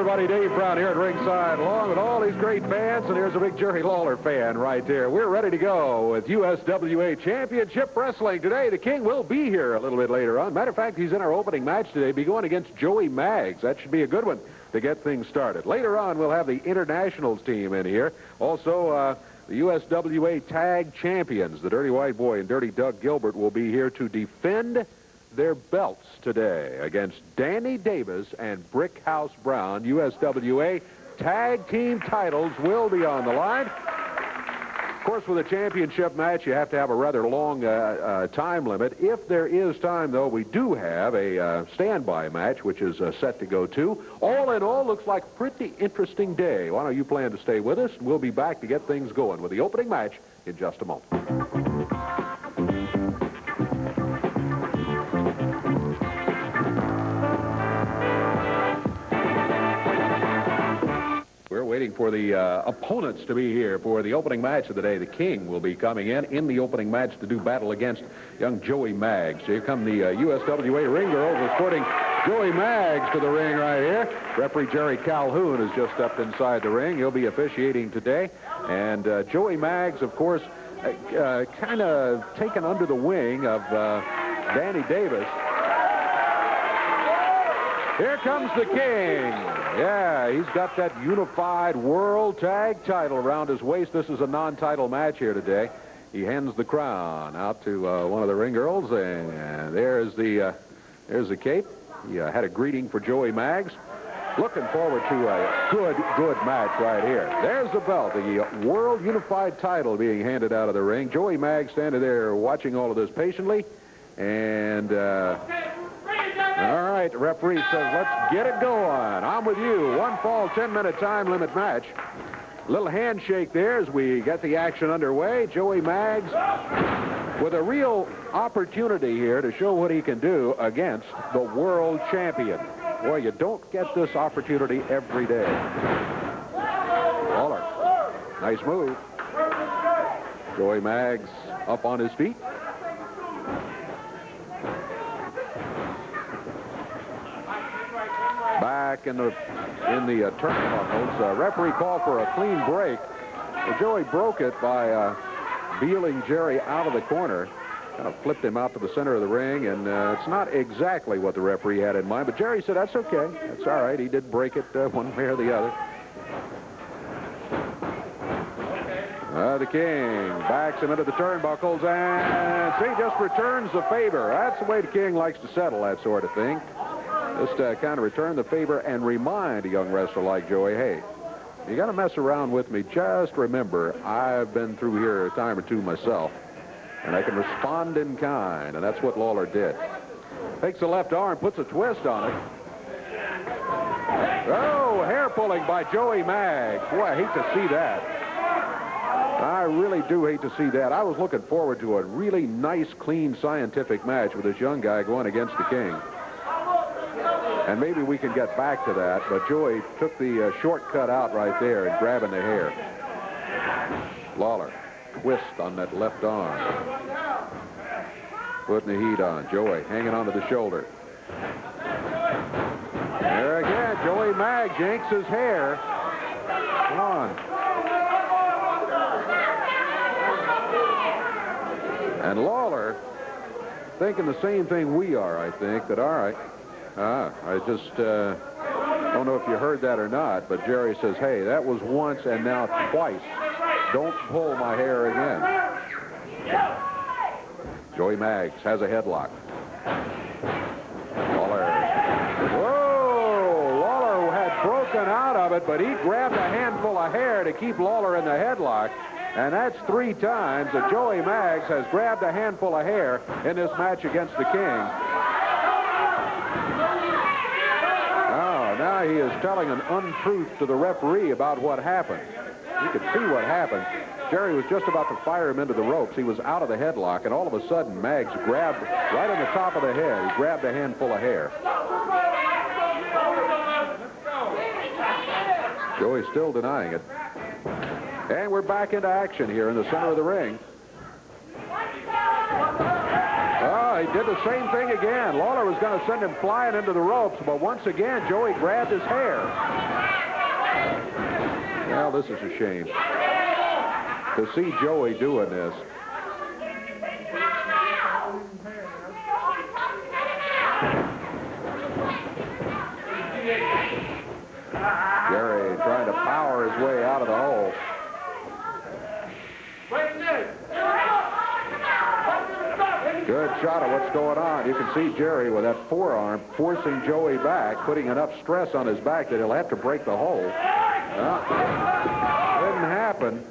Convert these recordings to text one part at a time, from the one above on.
everybody. Dave Brown here at ringside, along with all these great fans, and here's a big Jerry Lawler fan right there. We're ready to go with USWA Championship Wrestling today. The King will be here a little bit later on. Matter of fact, he's in our opening match today, be going against Joey Maggs. That should be a good one to get things started. Later on, we'll have the Internationals team in here. Also, the USWA Tag Champions, the Dirty White Boy and Dirty Doug Gilbert, will be here to defend their belts today against Danny Davis and Brickhouse Brown. USWA tag team titles will be on the line. Of course, with a championship match, you have to have a rather long time limit. If there is time, though, we do have a standby match, which is set to go to. All in all, looks like a pretty interesting day. Why don't you plan to stay with us? We'll be back to get things going with the opening match in just a moment. Waiting for the opponents to be here for the opening match of the day. The King will be coming in the opening match to do battle against young Joey Maggs. Here come the USWA ring girls escorting Joey Maggs to the ring right here. Referee Jerry Calhoun has just stepped inside the ring. He'll be officiating today. And Joey Maggs, of course, kind of taken under the wing of Danny Davis. Here comes the King. Yeah, he's got that unified world tag title around his waist. This is a non-title match here today. He hands the crown out to one of the ring girls, and there's the cape. He had a greeting for Joey Maggs. Looking forward to a good match right here. There's the belt, the world unified title being handed out of the ring. Joey Maggs standing there watching all of this patiently, and all right, the referee says, let's get it going. I'm with you. One fall, 10-minute time limit match. A little handshake there as we get the action underway. Joey Maggs with a real opportunity here to show what he can do against the world champion. Boy, you don't get this opportunity every day. Lawler, nice move. Joey Maggs up on his feet. Back in the turnbuckles. Referee called for a clean break. Well, Joey broke it by beeling Jerry out of the corner. Kind of flipped him out to the center of the ring, and it's not exactly what the referee had in mind, but Jerry said that's okay. That's all right. He did break it one way or the other. The King backs him into the turnbuckles, and see, just returns the favor. That's the way the King likes to settle that sort of thing. Just kind of return the favor and remind a young wrestler like Joey, hey, you got to mess around with me. Just remember, I've been through here a time or two myself, and I can respond in kind, and that's what Lawler did. Takes the left arm, puts a twist on it. Oh, hair pulling by Joey Maggs. Boy, I hate to see that. I really do hate to see that. I was looking forward to a really nice, clean, scientific match with this young guy going against the King. And maybe we can get back to that, but Joey took the shortcut out right there and grabbing the hair. Lawler, twist on that left arm. Putting the heat on. Joey hanging onto the shoulder. There again, Joey Maggs yanks his hair. Come on. And Lawler thinking the same thing we are, I think, that all right. I just don't know if you heard that or not, but Jerry says, hey, that was once and now twice. Don't pull my hair again. Joey Maggs has a headlock. Lawler. Whoa! Lawler had broken out of it, but he grabbed a handful of hair to keep Lawler in the headlock. And that's 3 times that Joey Maggs has grabbed a handful of hair in this match against the King. Now he is telling an untruth to the referee about what happened. You could see what happened. Jerry was just about to fire him into the ropes. He was out of the headlock, and all of a sudden, Maggs grabbed right on the top of the head. He grabbed a handful of hair. Joey's still denying it. And we're back into action here in the center of the ring. Oh, he did the same thing again. Lawler was going to send him flying into the ropes, but once again, Joey grabbed his hair. Well, this is a shame to see Joey doing this. Jerry trying to power his way out of the hole. Good shot of what's going on. You can see Jerry with that forearm forcing Joey back, putting enough stress on his back that he'll have to break the hole. Well, didn't happen.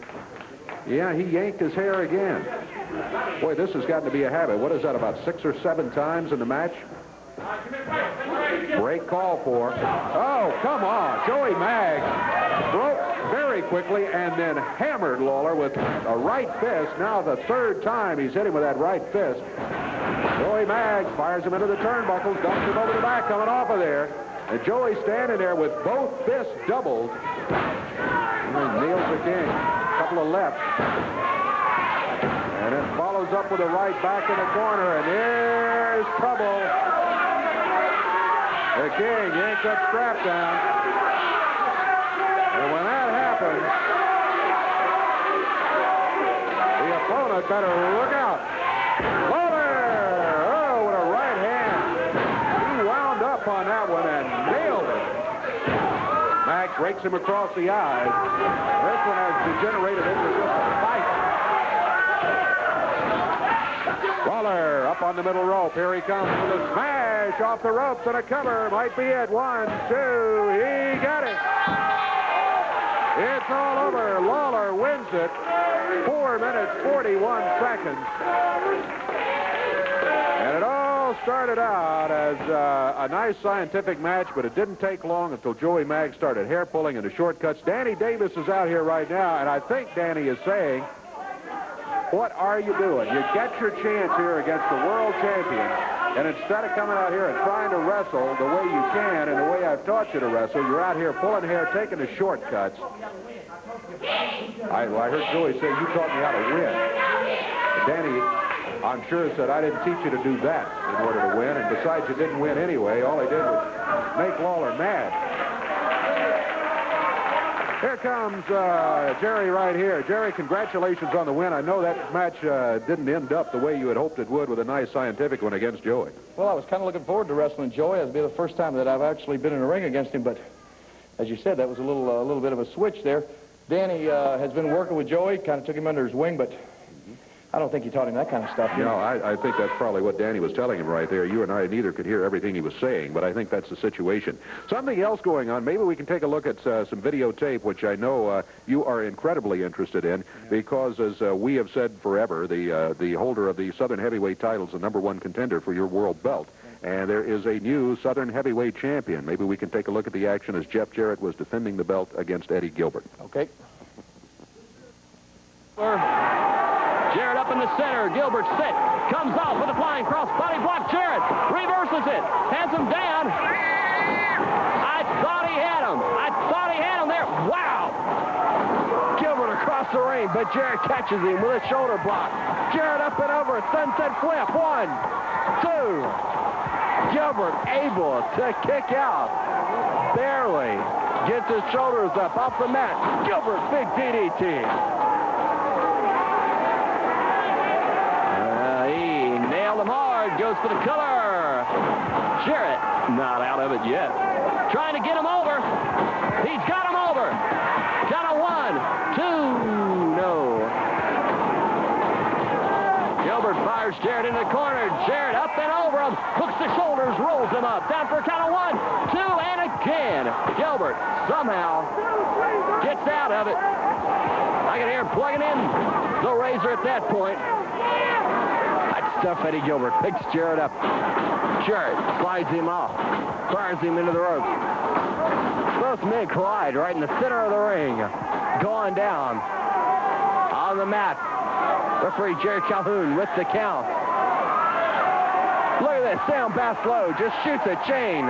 Yeah, he yanked his hair again. Boy, this has gotten to be a habit. What is that, about 6 or 7 times in the match? Break call for. Oh, come on. Joey Magg broke very quickly and then hammered Lawler with a right fist. Now the 3rd time he's hit him with that right fist. Joey Magg fires him into the turnbuckles, dumps him over the back coming off of there. And Joey standing there with both fists doubled. And nails the king. Couple of left. And then follows up with a right back in the corner. And there's trouble. The king yanked that strap down. And when that happens, the opponent better look out. Lawler! Oh, with a right hand. He wound up on that one and nailed it. Max rakes him across the eyes. This one has degenerated into just a fight. Lawler up on the middle rope. Here he comes with a smash off the ropes and a cover. Might be it. 1, 2. He got it. It's all over. Lawler wins it. 4 minutes, 41 seconds. And it all started out as a nice scientific match, but it didn't take long until Joey Magg started hair pulling into shortcuts. Danny Davis is out here right now, and I think Danny is saying, what are you doing? You get your chance here against the world champion, and instead of coming out here and trying to wrestle the way you can and the way I've taught you to wrestle, you're out here pulling hair, taking the shortcuts. I heard Joey say, you taught me how to win. Danny, I'm sure, said, I didn't teach you to do that in order to win, and besides, you didn't win anyway. All he did was make Lawler mad. Here comes Jerry right here. Jerry, congratulations on the win. I know that match didn't end up the way you had hoped it would with a nice scientific one against Joey. Well, I was kind of looking forward to wrestling Joey. It'll be the first time that I've actually been in a ring against him, but as you said, that was a little bit of a switch there. Danny has been working with Joey, kind of took him under his wing, but I don't think he taught him that kind of stuff. You know, I think that's probably what Danny was telling him right there. You and I neither could hear everything he was saying, but I think that's the situation. Something else going on. Maybe we can take a look at some videotape, which I know you are incredibly interested in, because as we have said forever, the holder of the Southern Heavyweight title is the #1 contender for your world belt. And there is a new Southern Heavyweight champion. Maybe we can take a look at the action as Jeff Jarrett was defending the belt against Eddie Gilbert. Okay. Jarrett up in the center. Gilbert sit. Comes off with a flying cross body block. Jarrett reverses it. Has him down. I thought he had him there. Wow. Gilbert across the ring, but Jarrett catches him with a shoulder block. Jarrett up and over. Sunset flip. 1, 2. Gilbert able to kick out. Barely. Gets his shoulders up off the mat. Gilbert, big DDT. Goes for the color. Jarrett not out of it yet. Trying to get him over. He's got him over. Got a 1, 2. No. Gilbert fires Jarrett into the corner. Jarrett up and over him. Hooks the shoulders, rolls him up. Down for a count of 1, 2, and again. Gilbert somehow gets out of it. I can hear him plugging in the razor at that point. Stuff Eddie Gilbert picks Jarrett up. Jarrett slides him off, fires him into the ropes. Both men collide right in the center of the ring, going down on the mat. Referee Jerry Calhoun with the count. Look at this, Sam Baslow just shoots a chain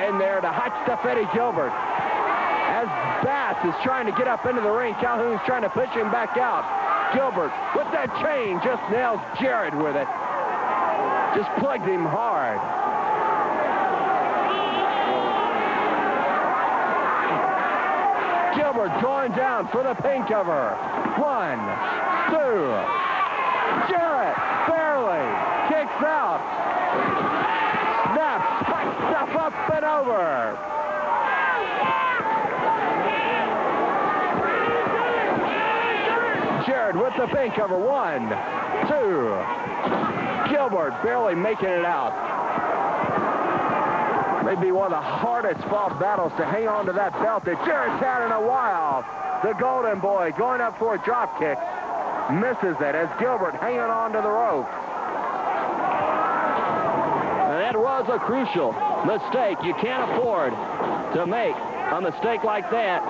in there to hot stuff Eddie Gilbert. As Bass is trying to get up into the ring, Calhoun's trying to push him back out. Gilbert, with that chain, just nails Jarrett with it. Just plugged him hard. Gilbert going down for the paint cover. 1, 2. Jarrett barely kicks out. Snaps, hot stuff up and over. Jarrett with the paint cover. 1, 2. Gilbert barely making it out. Maybe one of the hardest fought battles to hang on to that belt that Jarrett's had in a while. The Golden Boy going up for a drop kick. Misses it as Gilbert hanging on to the rope. And that was a crucial mistake. You can't afford to make a mistake like that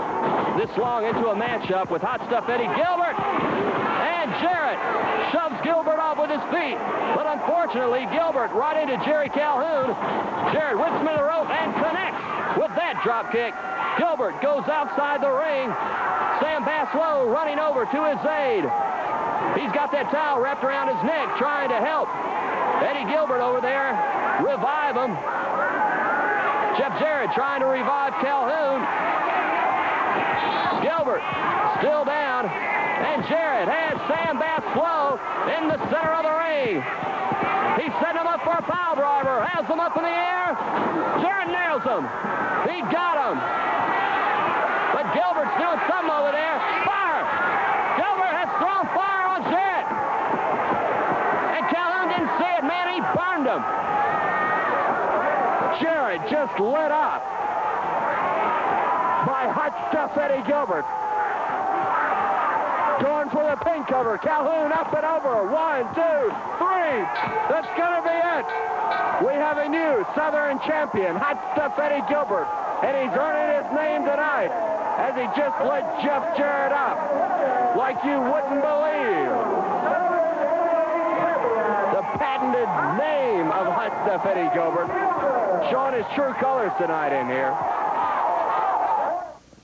this long into a matchup with Hot Stuff Eddie Gilbert. And Jarrett shoves Gilbert off with his feet. But unfortunately, Gilbert right into Jerry Calhoun. Jarrett whips him in the rope and connects with that drop kick. Gilbert goes outside the ring. Sam Baslow running over to his aid. He's got that towel wrapped around his neck trying to help Eddie Gilbert over there revive him. Jeff Jarrett trying to revive Calhoun. Gilbert still down, and Jarrett has Sam Baslow in the center of the ring. He's setting him up for a pile driver, has him up in the air. Jarrett nails him. He got him. But Gilbert's doing something over there. Fire! Gilbert has thrown fire on Jarrett. And Calhoun didn't see it, man. He burned him. Jarrett just lit up by Hot Stuff Eddie Gilbert. Going for the pin cover. Calhoun up and over. 1, 2, 3. That's going to be it. We have a new Southern champion, Hot Stuff Eddie Gilbert. And he's earning his name tonight as he just lit Jeff Jarrett up like you wouldn't believe. The patented name of Hot Stuff Eddie Gilbert showing his true colors tonight in here.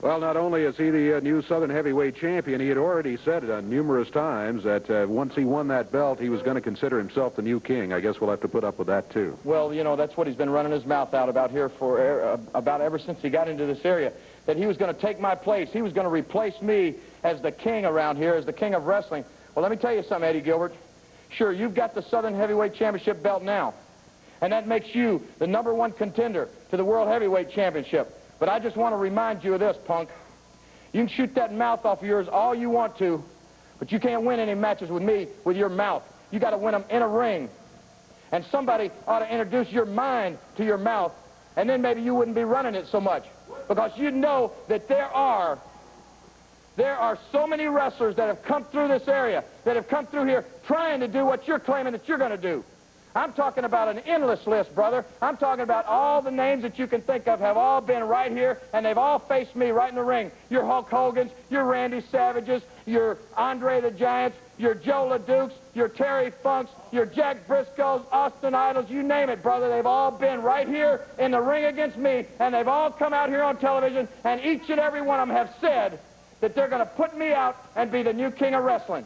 Well, not only is he the new Southern Heavyweight Champion, he had already said numerous times that once he won that belt, he was going to consider himself the new king. I guess we'll have to put up with that, too. Well, you know, that's what he's been running his mouth out about here for about ever since he got into this area, that he was going to take my place. He was going to replace me as the king around here, as the king of wrestling. Well, let me tell you something, Eddie Gilbert. Sure, you've got the Southern Heavyweight Championship belt now, and that makes you the #1 contender to the World Heavyweight Championship. But I just want to remind you of this, punk. You can shoot that mouth off of yours all you want to, but you can't win any matches with me with your mouth. You got to win them in a ring. And somebody ought to introduce your mind to your mouth, and then maybe you wouldn't be running it so much. Because you know that there are so many wrestlers that have come through this area, that have come through here trying to do what you're claiming that you're going to do. I'm talking about an endless list, brother. I'm talking about all the names that you can think of have all been right here, and they've all faced me right in the ring. Your Hulk Hogan's, your Randy Savages, your Andre the Giants, your Joe LeDukes, your Terry Funks, your Jack Briscoes, Austin Idols, you name it, brother. They've all been right here in the ring against me, and they've all come out here on television, and each and every one of them have said that they're going to put me out and be the new king of wrestling.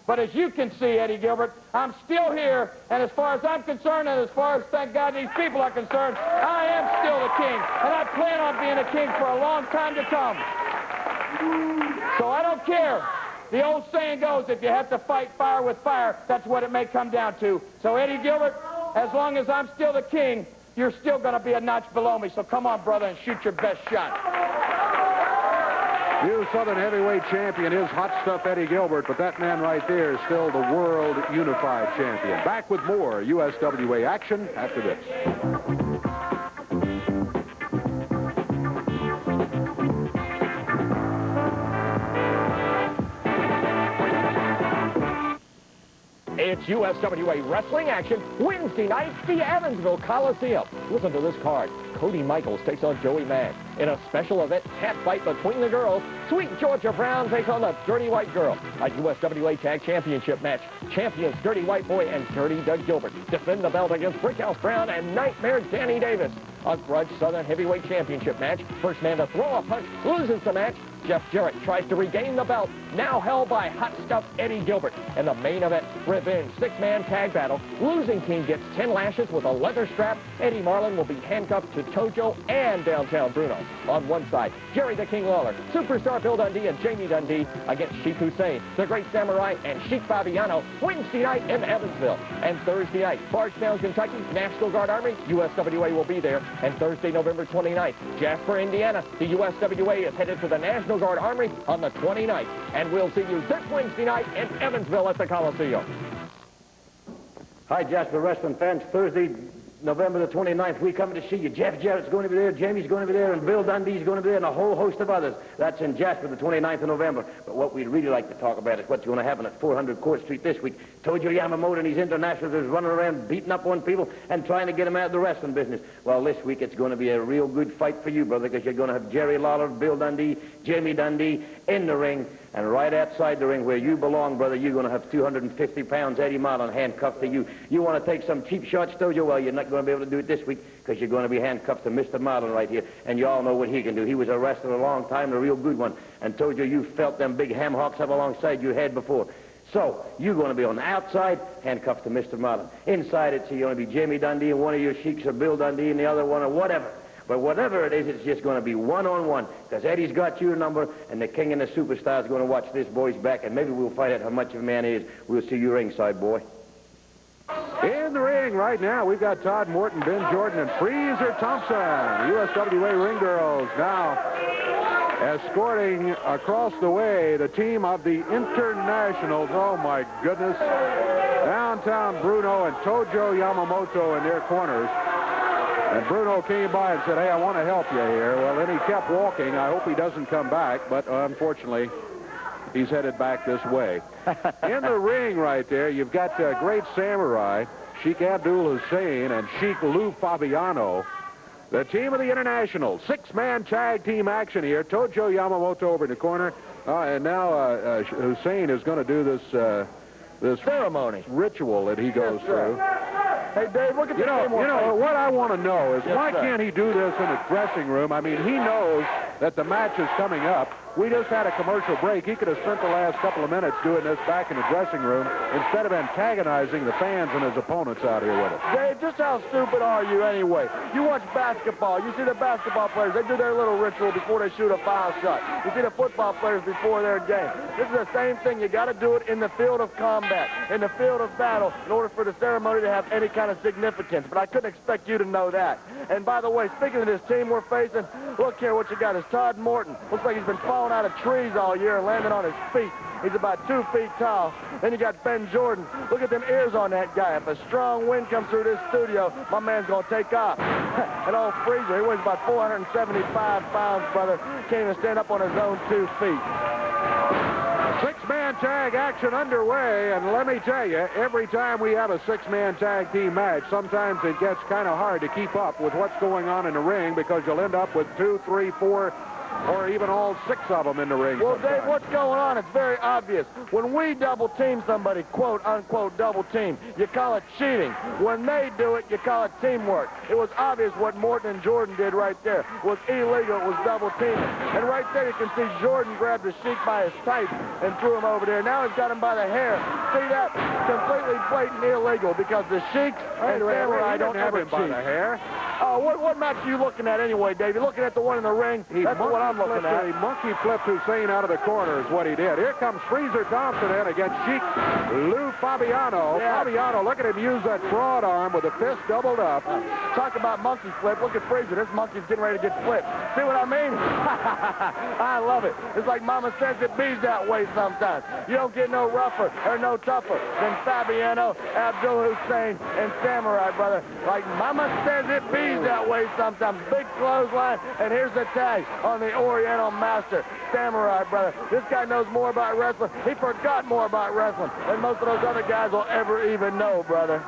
But as you can see, Eddie Gilbert, I'm still here, and as far as I'm concerned, and as far as, thank God, these people are concerned, I am still the king, and I plan on being a king for a long time to come. So I don't care. The old saying goes, if you have to fight fire with fire, that's what it may come down to. So, Eddie Gilbert, as long as I'm still the king, you're still going to be a notch below me. So come on, brother, and shoot your best shot. New Southern Heavyweight Champion is Hot Stuff Eddie Gilbert, but that man right there is still the World Unified Champion. Back with more USWA action after this. It's USWA wrestling action Wednesday night, the Evansville Coliseum. Listen to this card. Cody Michaels takes on Joey Mack. In a special event cat fight between the girls, Sweet Georgia Brown takes on the Dirty White Girl. A USWA Tag Championship match. Champions Dirty White Boy and Dirty Doug Gilbert defend the belt against Brickhouse Brown and Nightmare Danny Davis. A Grudge Southern Heavyweight Championship match. First man to throw a punch loses the match. Jeff Jarrett tries to regain the belt, now held by hot stuff Eddie Gilbert. In the main event, revenge, six-man tag battle. Losing team gets 10 lashes with a leather strap. Eddie Marlin will be handcuffed to Tojo and Downtown Bruno. On one side, Jerry the King Lawler, Superstar Bill Dundee and Jamie Dundee against Sheik Hussein, the Great Samurai, and Sheik Fabiano, Wednesday night in Evansville. And Thursday night, Bardstown, Kentucky, National Guard Army, USWA will be there. And Thursday, November 29th, Jasper, Indiana, the USWA is headed to the National Guard Army on the 29th. And we'll see you this Wednesday night in Evansville at the Coliseum. Hi, Jasper Wrestling fans. Thursday, November the 29th, we coming to see you. Jeff Jarrett's going to be there, Jamie's going to be there, and Bill Dundee's going to be there, and a whole host of others. That's in Jasper the 29th of November. But what we'd really like to talk about is what's going to happen at 400 Court Street this week. Tojo Yamamoto and his internationals is running around beating up on people and trying to get them out of the wrestling business. Well, this week it's going to be a real good fight for you, brother, because you're going to have Jerry Lawler, Bill Dundee, Jamie Dundee in the ring. And right outside the ring where you belong, brother, you're going to have 250 pounds Eddie Marlin handcuffed to you. You want to take some cheap shots, Tojo? Well, you're not going to be able to do it this week because you're going to be handcuffed to Mr. Marlin right here. And you all know what he can do. He was a wrestler a long time, a real good one. And Tojo, you felt them big ham hocks up alongside you had before. So, you're going to be on the outside, handcuffed to Mr. Marlin. Inside it's going to be Jamie Dundee and one of your sheiks, or Bill Dundee and the other one, or whatever. But whatever it is, it's just going to be one-on-one, because Eddie's got your number, and the King and the Superstar is going to watch this boy's back, and maybe we'll find out how much of a man he is. We'll see you ringside, boy. In the ring right now, we've got Todd Morton, Ben Jordan, and Freezer Thompson. USWA Ring Girls now escorting across the way the team of the Internationals. Oh, my goodness. Downtown Bruno and Tojo Yamamoto in their corners. And Bruno came by and said, hey, I want to help you here. Well, then he kept walking. I hope he doesn't come back, but unfortunately, he's headed back this way. In the ring right there, you've got Great Samurai, Sheik Abdul Hussein, and Sheik Lou Fabiano. The team of the Internationals. Six-man tag team action here. Tojo Yamamoto over in the corner. And now Hussein is going to do this ceremony ritual that he goes through. Hey, Dave, look at You know, what I want to know is why can't he do this in the dressing room? I mean, he knows that the match is coming up. We just had a commercial break. He could have spent the last couple of minutes doing this back in the dressing room instead of antagonizing the fans and his opponents out here with it. Dave, just how stupid are you anyway? You watch basketball. You see the basketball players. They do their little ritual before they shoot a foul shot. You see the football players before their game. This is the same thing. You got to do it in the field of combat, in the field of battle, in order for the ceremony to have any kind of significance. But I couldn't expect you to know that. And by the way, speaking of this team we're facing, look here, what you got is Todd Morton. Looks like he's been falling out of trees all year and landing on his feet. He's about 2 feet tall. Then you got Ben Jordan. Look at them ears on that guy. If a strong wind comes through this studio, my man's going to take off. And old Freezer, he weighs about 475 pounds, brother. Can't even stand up on his own 2 feet. Six-man tag action underway, and let me tell you, every time we have a six-man tag team match, sometimes it gets kind of hard to keep up with what's going on in the ring because you'll end up with 2, 3, 4, or even all 6 of them in the ring. Well, sometimes. Dave, what's going on? It's very obvious. When we double-team somebody, quote-unquote double-team, you call it cheating. When they do it, you call it teamwork. It was obvious what Morton and Jordan did right there. It was illegal. It was double-teaming. And right there you can see Jordan grabbed the Sheik by his tights and threw him over there. Now he's got him by the hair. See that? Completely blatant illegal because the Sheiks and Samurai don't ever cheat. By the hair. Oh, what match are you looking at anyway, Dave? You're looking at the one in the ring? That's what I'm looking at. He monkey flipped Hussein out of the corner is what he did. Here comes Freezer Thompson in against Sheik Lou Fabiano. Yeah. Fabiano, look at him use that broad arm with the fist doubled up. Talk about monkey flip. Look at Freezer. This monkey's getting ready to get flipped. See what I mean? I love it. It's like Mama says it bees that way sometimes. You don't get no rougher or no tougher than Fabiano, Abdul Hussein, and Samurai, brother. Like Mama says it bees that way sometimes. Big clothesline, and here's the tag on the Oriental Master, Samurai, brother. This guy knows more about wrestling. He forgot more about wrestling than most of those other guys will ever even know, brother.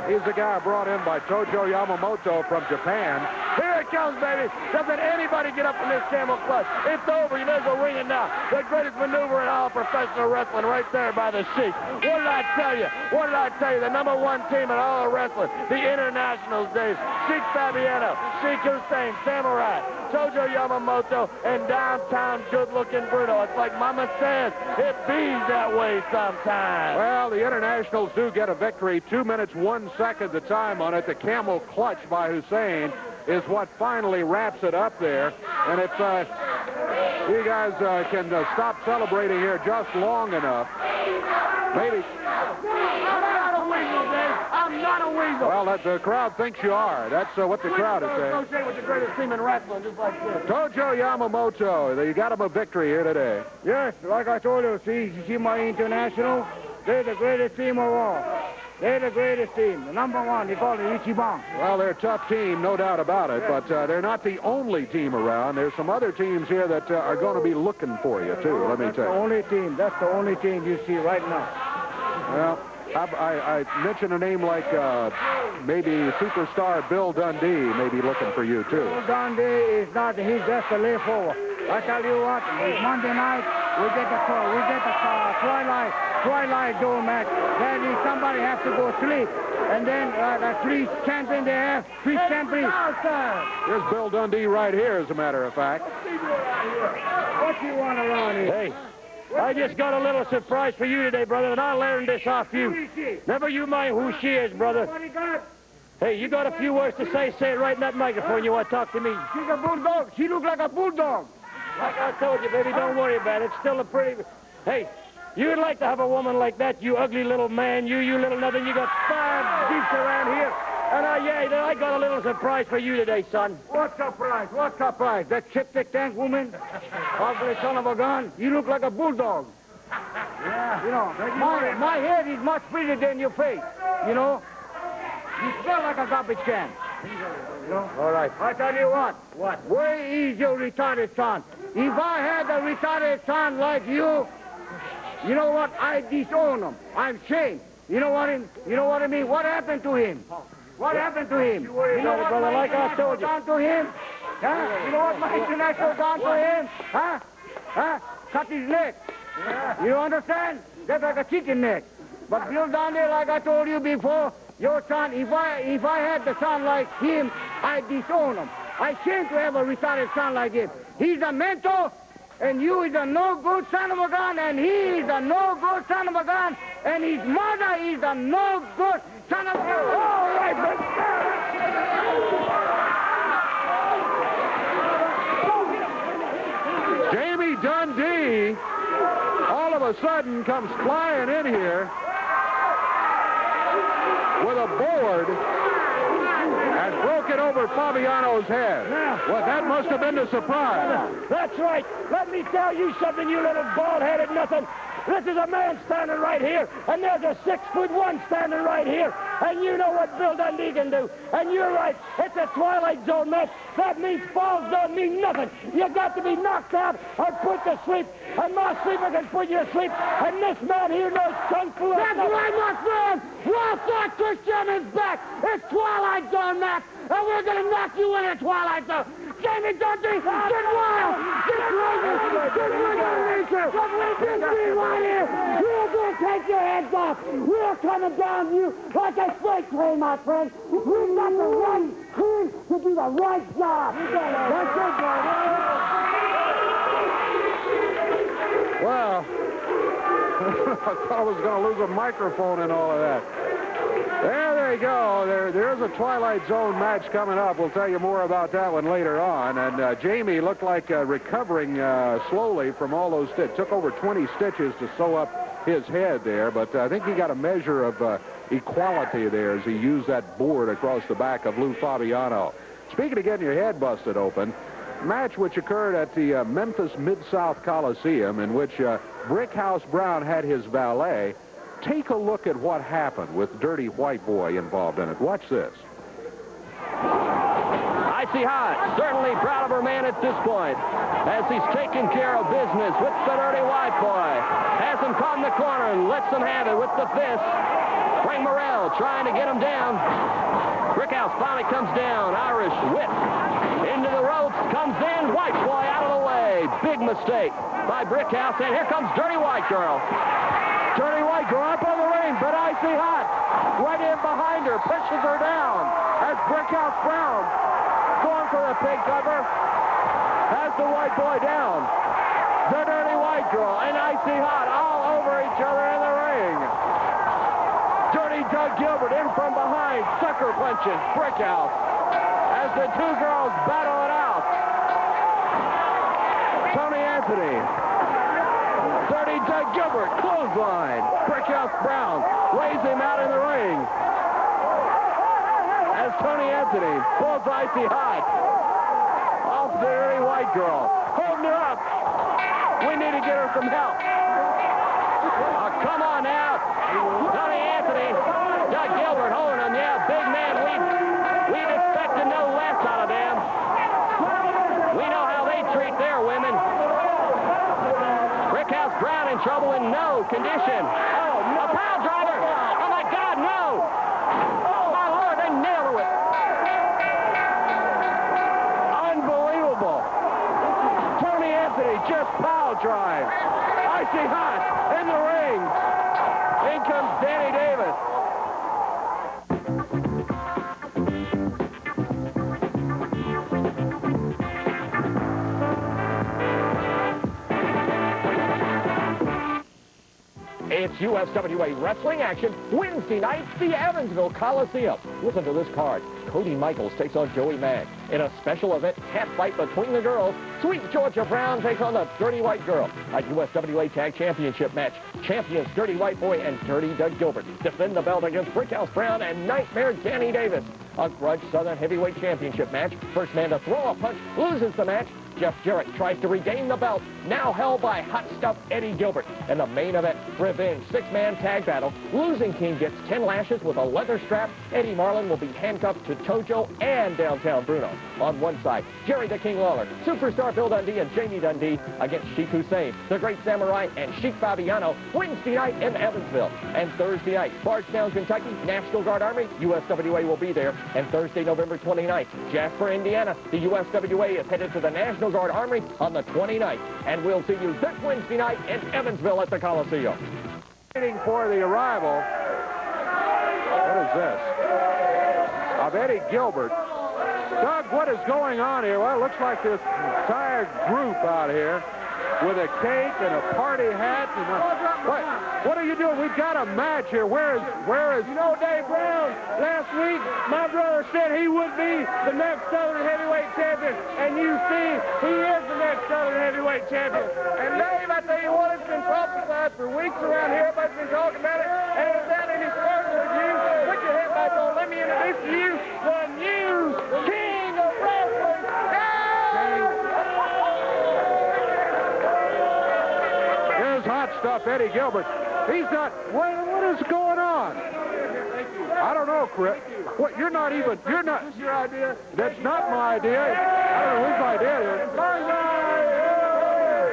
He's the guy brought in by Tojo Yamamoto from Japan. Here it comes, baby. Don't let anybody get up in this camel clutch. It's over. You may as well ring it now. The greatest maneuver in all professional wrestling right there by the Sheik. What did I tell you? What did I tell you? The number one team in all of wrestling. The Internationals days. Sheik Fabiano, Sheik Hussein, Samurai, Tojo Yamamoto, and downtown good-looking Bruno. It's like Mama says, it bees that way sometimes. Well, the Internationals do get a victory. 2 minutes, 1 second the time on it. The camel clutch by Hussein is what finally wraps it up there. And if you guys can stop celebrating here just long enough, maybe... I'm not a weasel. Well, the crowd thinks you are. That's what the crowd is saying. Associate with the greatest team in wrestling, just like this. Tojo Yamamoto, you got him a victory here today. Yes, like I told you, see my International? They're the greatest team of all. They're the greatest team. The number one, they call it Ichiban. Well, they're a tough team, no doubt about it, but they're not the only team around. There's some other teams here that are going to be looking for you, too, let me tell you. The only team. That's the only team you see right now. Well, I mentioned a name like maybe superstar Bill Dundee may be looking for you, too. Bill Dundee is not, he's just a lay forward. I tell you what, it's Monday night, we get the Twilight Zone match. Then somebody has to go sleep. And then the three champions they have, three champions. Here's Bill Dundee right here, as a matter of fact. What you want around here? Hey, I just got a little surprise for you today, brother, and I learned this off you. Never you mind who she is, brother. What he got? Hey, you got a few words to say it right in that microphone. You want to talk to me? She's a bulldog. She looks like a bulldog. Like I told you, baby, don't worry about it. It's still a pretty... Hey, you'd like to have a woman like that, you ugly little man. You little nothing. You got 5 geeks around here. And I got a little surprise for you today, son. What surprise? What surprise? That chipstick tank woman? Ugly son of a gun. You look like a bulldog. Yeah. You know, my head is much prettier than your face. You know? You smell like a garbage can. You know? All right. I tell you what. What? Where is your retarded son? If I had a retarded son like you, you know what? I disown him. I'm ashamed. You know what I mean? What happened to him? What happened to him? You know what, brother, like I told you. done to him? Huh? You know what my International done to him? Huh? Huh? Cut his neck. Yeah. You understand? That's like a chicken neck. But Bill Dundee, like I told you before, your son, if I had the son like him, I'd disown him. I shame to have a retarded son like him. He's a mentor, and you is a no-good son of a gun, and he is a no-good son of a gun, and his mother is a no-good son of a gun. All right, Jamie Dundee all of a sudden comes flying in here with a board and broke it over Fabiano's head. Well, that must have been a surprise. That's right. Let me tell you something, you little bald-headed nothing. This is a man standing right here, and there's a 6'1" standing right here. And you know what Bill Dundee can do. And you're right, it's a Twilight Zone match. That means falls don't mean nothing. You got to be knocked out or put to sleep. And my sleeper can put you to sleep. And this man here knows Kung Fu. That's right, my friend. Walter Christian is back. It's Twilight Zone match. And we're going to knock you in a Twilight Zone. Jamie Dundee, get wild. Get crazy. Get nature. Get me right here. We're going to take your heads off. We're coming down you like a freight train, my friend. We've got the right team to do the right job. That's it, brother. Well, I thought I was going to lose a microphone and all of that. There they go. There's a Twilight Zone match coming up. We'll tell you more about that one later on. And Jamie looked like recovering slowly from all those stitches. Took over 20 stitches to sew up his head there, but I think he got a measure of equality there as he used that board across the back of Lou Fabiano. Speaking of getting your head busted open, match which occurred at the Memphis Mid-South Coliseum, in which Brickhouse Brown had his valet. Take a look at what happened with Dirty White Boy involved in it. Watch this. Icy Hot, certainly proud of her man at this point, as he's taking care of business with the Dirty White Boy. Has him caught in the corner and lets him have it with the fist. Frank Morrell trying to get him down. Brickhouse finally comes down. Irish whip into the ropes. Comes in. White boy out of the way. Big mistake by Brickhouse. And here comes Dirty White Girl. Dirty White Girl up on the ring, but icy hot. Right in behind her. Pushes her down. As Brickhouse Brown going for the pig cover. Has the white boy down. The Dirty White Girl and icy hot all over each other in the ring. Dirty Doug Gilbert in from behind, sucker punching Brickhouse as the two girls battle it out. Tony Anthony, Dirty Doug Gilbert, clothesline. Brickhouse Brown lays him out in the ring as Tony Anthony pulls icy hot off the Dirty White Girl, holding her up. We need to get her some help. Come on now. Tony Anthony, Doug Gilbert holding him. Yeah, big man. We'd expect to know less out of them. We know how they treat their women. Brickhouse Brown in trouble in no condition. Oh, a pile driver. Oh, my God, no. Oh, my Lord, they nailed her with it. Unbelievable. Tony Anthony just pile drive. Icy hot in the ring. In comes Danny Davis. It's USWA wrestling action Wednesday night, the Evansville Coliseum. Listen to this card. Cody Michaels takes on Joey Mag. In a special event, cat fight between the girls, Sweet Georgia Brown takes on the Dirty White Girl. A USWA Tag Championship match. Champions Dirty White Boy and Dirty Doug Gilbert defend the belt against Brickhouse Brown and Nightmare Danny Davis. A grudge Southern Heavyweight Championship match. First man to throw a punch loses the match. Jeff Jarrett tries to regain the belt, now held by Hot Stuff Eddie Gilbert. And the main event, revenge, six-man tag battle. Losing King gets 10 lashes with a leather strap. Eddie Marlin will be handcuffed to Tojo and Downtown Bruno. On one side, Jerry the King Lawler, Superstar Bill Dundee and Jamie Dundee against Sheik Hussein, the Great Samurai, and Sheik Fabiano, Wednesday night in Evansville. And Thursday night, Bardstown, Kentucky, National Guard Army, USWA will be there. And Thursday, November 29th, Jasper, Indiana, the USWA is headed to the National Guard Army on the 29th. And we'll see you this Wednesday night in Evansville at the Coliseum. Waiting for the arrival. What is this? Of Eddie Gilbert. Doug, what is going on here? Well, it looks like this entire group out here with a cake and a party hat. And what are you doing? We've got a match here. Where is? You know, Dave Brown, last week, my brother said he would be the next Southern Heavyweight Champion. And you see, he is the next Southern Heavyweight Champion. And Dave, I tell you what, it's been prophesied for weeks around here. Everybody's been talking about it. And it's down in his first review. Put your head back on. Let me introduce to you the new King of Wrestling. Here's Hot Stuff Eddie Gilbert. He's not. What is going on? I don't know, Chris. What? You're not. Is this your idea? That's not my idea. I don't know whose idea it is.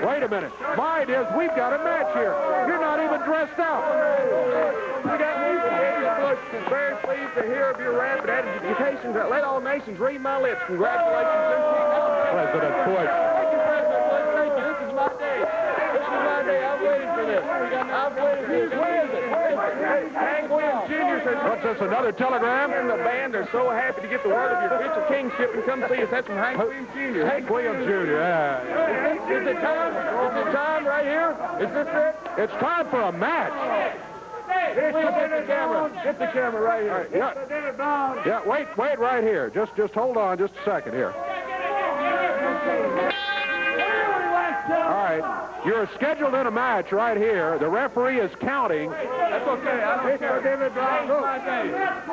Wait a minute. My idea is we've got a match here. You're not even dressed out. We got music. Eddie Bush is very pleased to hear of your rapid education. Let all nations read my lips. Congratulations, new King. President Bush. Thank you, President Bush. Thank you. This is my day. This is my day. I've waited for this. I've waited for this. Where is it? Hank Williams Jr. says, What's this, another telegram? and the band are so happy to get the word of your official kingship and come see us. That's from Hank Williams Jr. Hank Williams Jr., yeah. Is it time? Is it time right here? Is this it? It's time for a match. Get the camera. Get the camera right here. Yeah, wait right here. Just hold on just a second here. All right, you're scheduled in a match right here. The referee is counting. That's okay. Mr. David Brown,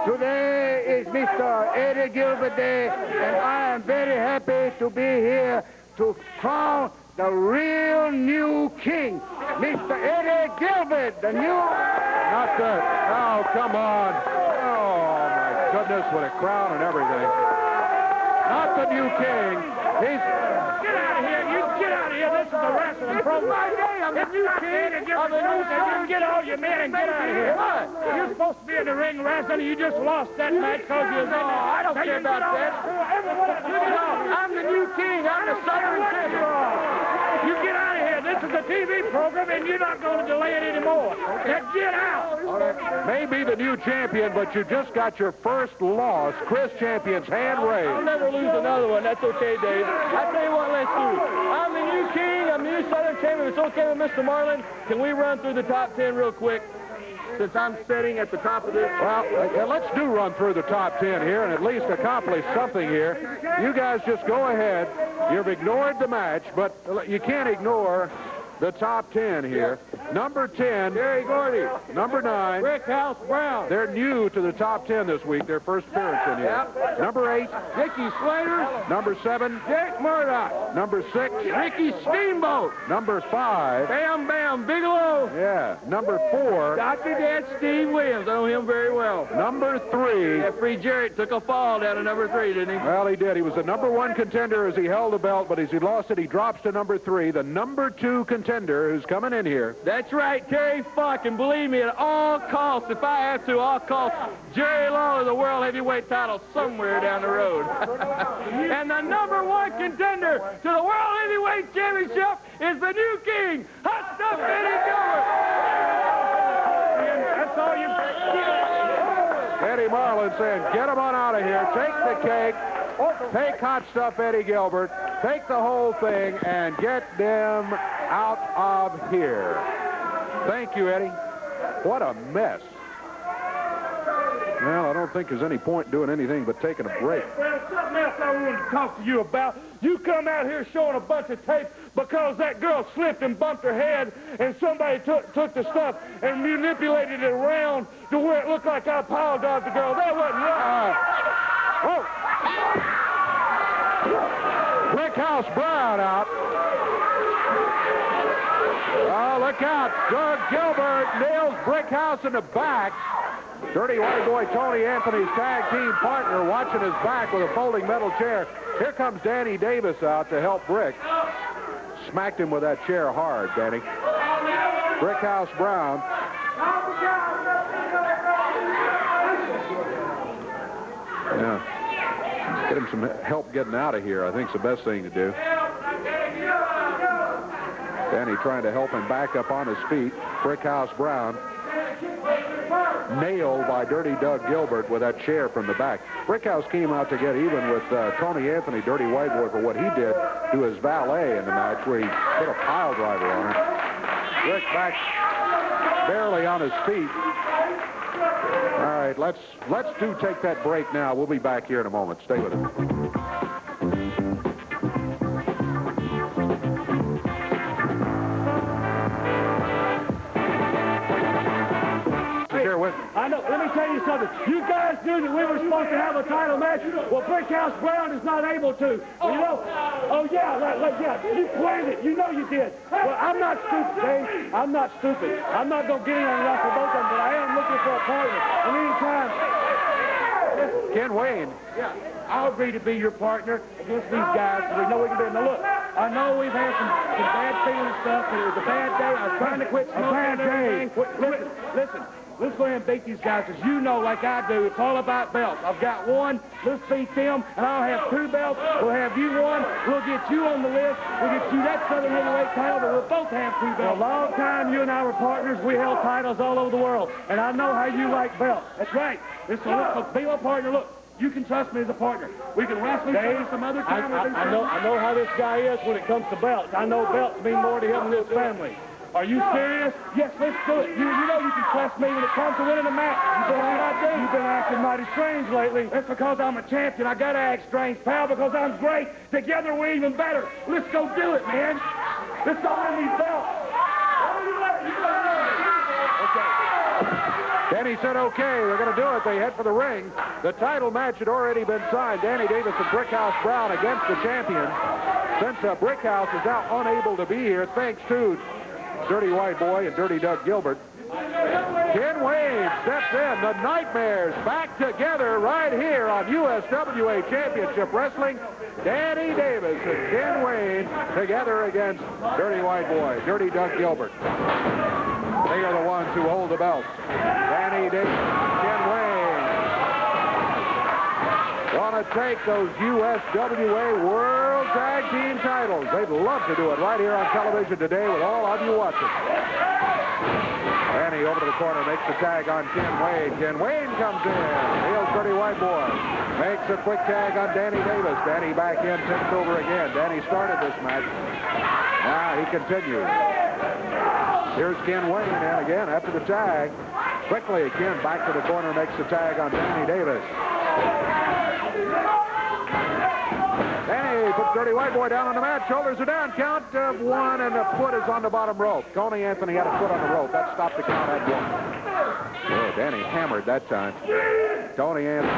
Today is Mr. Eddie Gilbert Day, and I am very happy to be here to crown the real new king, Mr. Eddie Gilbert, the new... Not the... Oh, come on. Oh, my goodness, with a crown and everything. not the new king. He's... Get out of here. You get out of here. This is a wrestling program. My day. I'm the new king. I'm the new king. Get all your men and get out of here. What? You're supposed to be in the ring wrestling. You just lost that match because you was in there. I don't care about that. I'm the new king. I'm the Southern King. You get out of here. This is a TV program, and you're not going to delay it anymore. Now get out. Maybe the new champion, but you just got your first loss. Chris Champion's hand raised. I'll never lose another one. That's okay, Dave. I tell you what, let's do. I'm the new king. I'm the new Southern champion. If it's okay with Mr. Marlin, can we run through the top 10 real quick? Since I'm sitting at the top of this. Well, let's do run through the top 10 here and at least accomplish something here. You guys just go ahead. You've ignored the match, but you can't ignore the top 10 here. Number 10, Gary Gordy. Number 9, Brickhouse Brown. they're new to the top 10 this week, their first appearance in here. Yep. Number 8, Ricky Slater. number 7, Jake Murdoch. number 6, Ricky Steamboat. number 5, Bam Bam Bigelow. yeah, number 4, Dr. Dad Steve Williams. I know him very well. number 3. Free Jarrett took a fall down to number 3, didn't he? Well, he did. He was the number 1 contender as he held the belt, but as he lost it, he drops to number 3. The number 2 contender who's coming in here. That's right, Terry Funk, and believe me, at all costs, if I have to, all costs, Jerry Lawler, the world heavyweight title somewhere down the road. And the number 1 contender to the world heavyweight championship is the new king, Hot Stuff Eddie Gilbert. That's all you... Eddie Marlin saying, get him on out of here. Take the cake. Take Hot Stuff Eddie Gilbert. Take the whole thing and get them out of here. Thank you, Eddie. What a mess. Well, I don't think there's any point doing anything but taking a break. Well, something else I wanted to talk to you about. You come out here showing a bunch of tape because that girl slipped and bumped her head, and somebody took the stuff and manipulated it around to where it looked like I apologized to the girl. That wasn't right. Brickhouse Brown out. Oh, look out. Doug Gilbert nails Brickhouse in the back. Dirty White Boy Tony Anthony's tag team partner watching his back with a folding metal chair. Here comes Danny Davis out to help Brick. Smacked him with that chair hard, Danny. Brickhouse Brown. Yeah. Get him some help getting out of here, I think is the best thing to do. Danny trying to help him back up on his feet. Brickhouse Brown nailed by Dirty Doug Gilbert with that chair from the back. Brickhouse came out to get even with Tony Anthony, Dirty White Boy, for what he did to his valet in the match where he put a pile driver on him. Rick back barely on his feet. All right, let's take that break now. We'll be back here in a moment. Stay with us. I know. Let me tell you something. You guys knew that we were supposed to have a title match. Well, Brickhouse Brown is not able to. Well, you know. Oh yeah, yeah. You planned it. You know you did. Well, I'm not stupid, Dave. I'm not stupid. I'm not gonna get in on enough for both of them, but I am looking for a partner. And anytime. Ken Wayne. Yeah, I'll agree to be your partner against these guys. So we know we can do it. Now look, I know we've had some bad feeling stuff. It was a bad day. I was trying to quit smoking and everything. Listen. Let's go ahead and beat these guys, because you know, like I do, it's all about belts. I've got one. Let's beat them, and I'll have 2 belts. We'll have you one. We'll get you on the list. We'll get you that Southern heavyweight title, but we'll both have 2 belts. For a long time, you and I were partners. We held titles all over the world, and I know how you like belts. That's right. Be my partner. Look, you can trust me as a partner. We can wrestle each other some other time. I know how this guy is when it comes to belts. I know belts mean more to him than his family. Are you serious? Yes, let's do it. You know you can trust me when it comes to winning a match. You've been acting mighty strange lately. That's because I'm a champion. I gotta act strange, pal, because I'm great. Together we're even better. Let's go do it, man. Let's go win these belts. Okay. Danny said, okay, we're going to do it. They head for the ring. The title match had already been signed. Danny Davis and Brickhouse Brown against the champion. Since Brickhouse is now unable to be here, thanks to Dirty White Boy and Dirty Doug Gilbert. Ken Wayne steps in. The Nightmares back together right here on USWA Championship Wrestling. Danny Davis and Ken Wayne together against Dirty White Boy, Dirty Doug Gilbert. They are the ones who hold the belts. Danny Davis and Ken Wayne want to take those USWA World Tag Team titles. They'd love to do it right here on television today with all of you watching. Danny over to the corner, makes the tag on Ken Wayne. Ken Wayne comes in. Heels Dirty White Boy. Makes a quick tag on Danny Davis. Danny back in, tips over again. Danny started this match. Now he continues. Here's Ken Wayne in again after the tag. Quickly, Ken back to the corner, makes the tag on Danny Davis. Danny puts Dirty White Boy down on the mat. Shoulders are down. Count of one, and the foot is on the bottom rope. Tony Anthony had a foot on the rope. That stopped the count at one. Oh, Danny hammered that time. Tony Anthony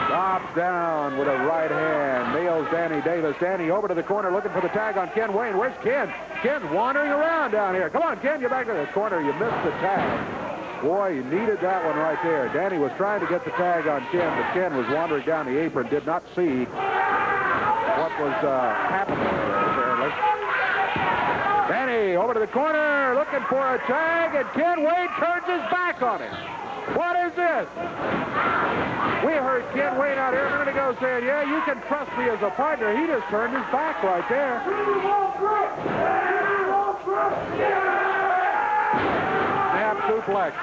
drops down with a right hand. Nails Danny Davis. Danny over to the corner looking for the tag on Ken Wayne. Where's Ken? Ken's wandering around down here. Come on, Ken, get back to the corner. You missed the tag. Boy, you needed that one right there. Danny was trying to get the tag on Ken, but Ken was wandering down the apron, did not see what was happening there, apparently. Danny over to the corner, looking for a tag, and Ken Wayne turns his back on him. What is this? We heard Ken Wayne out here a minute ago saying, yeah, you can trust me as a partner. He just turned his back right there. Snap suplex.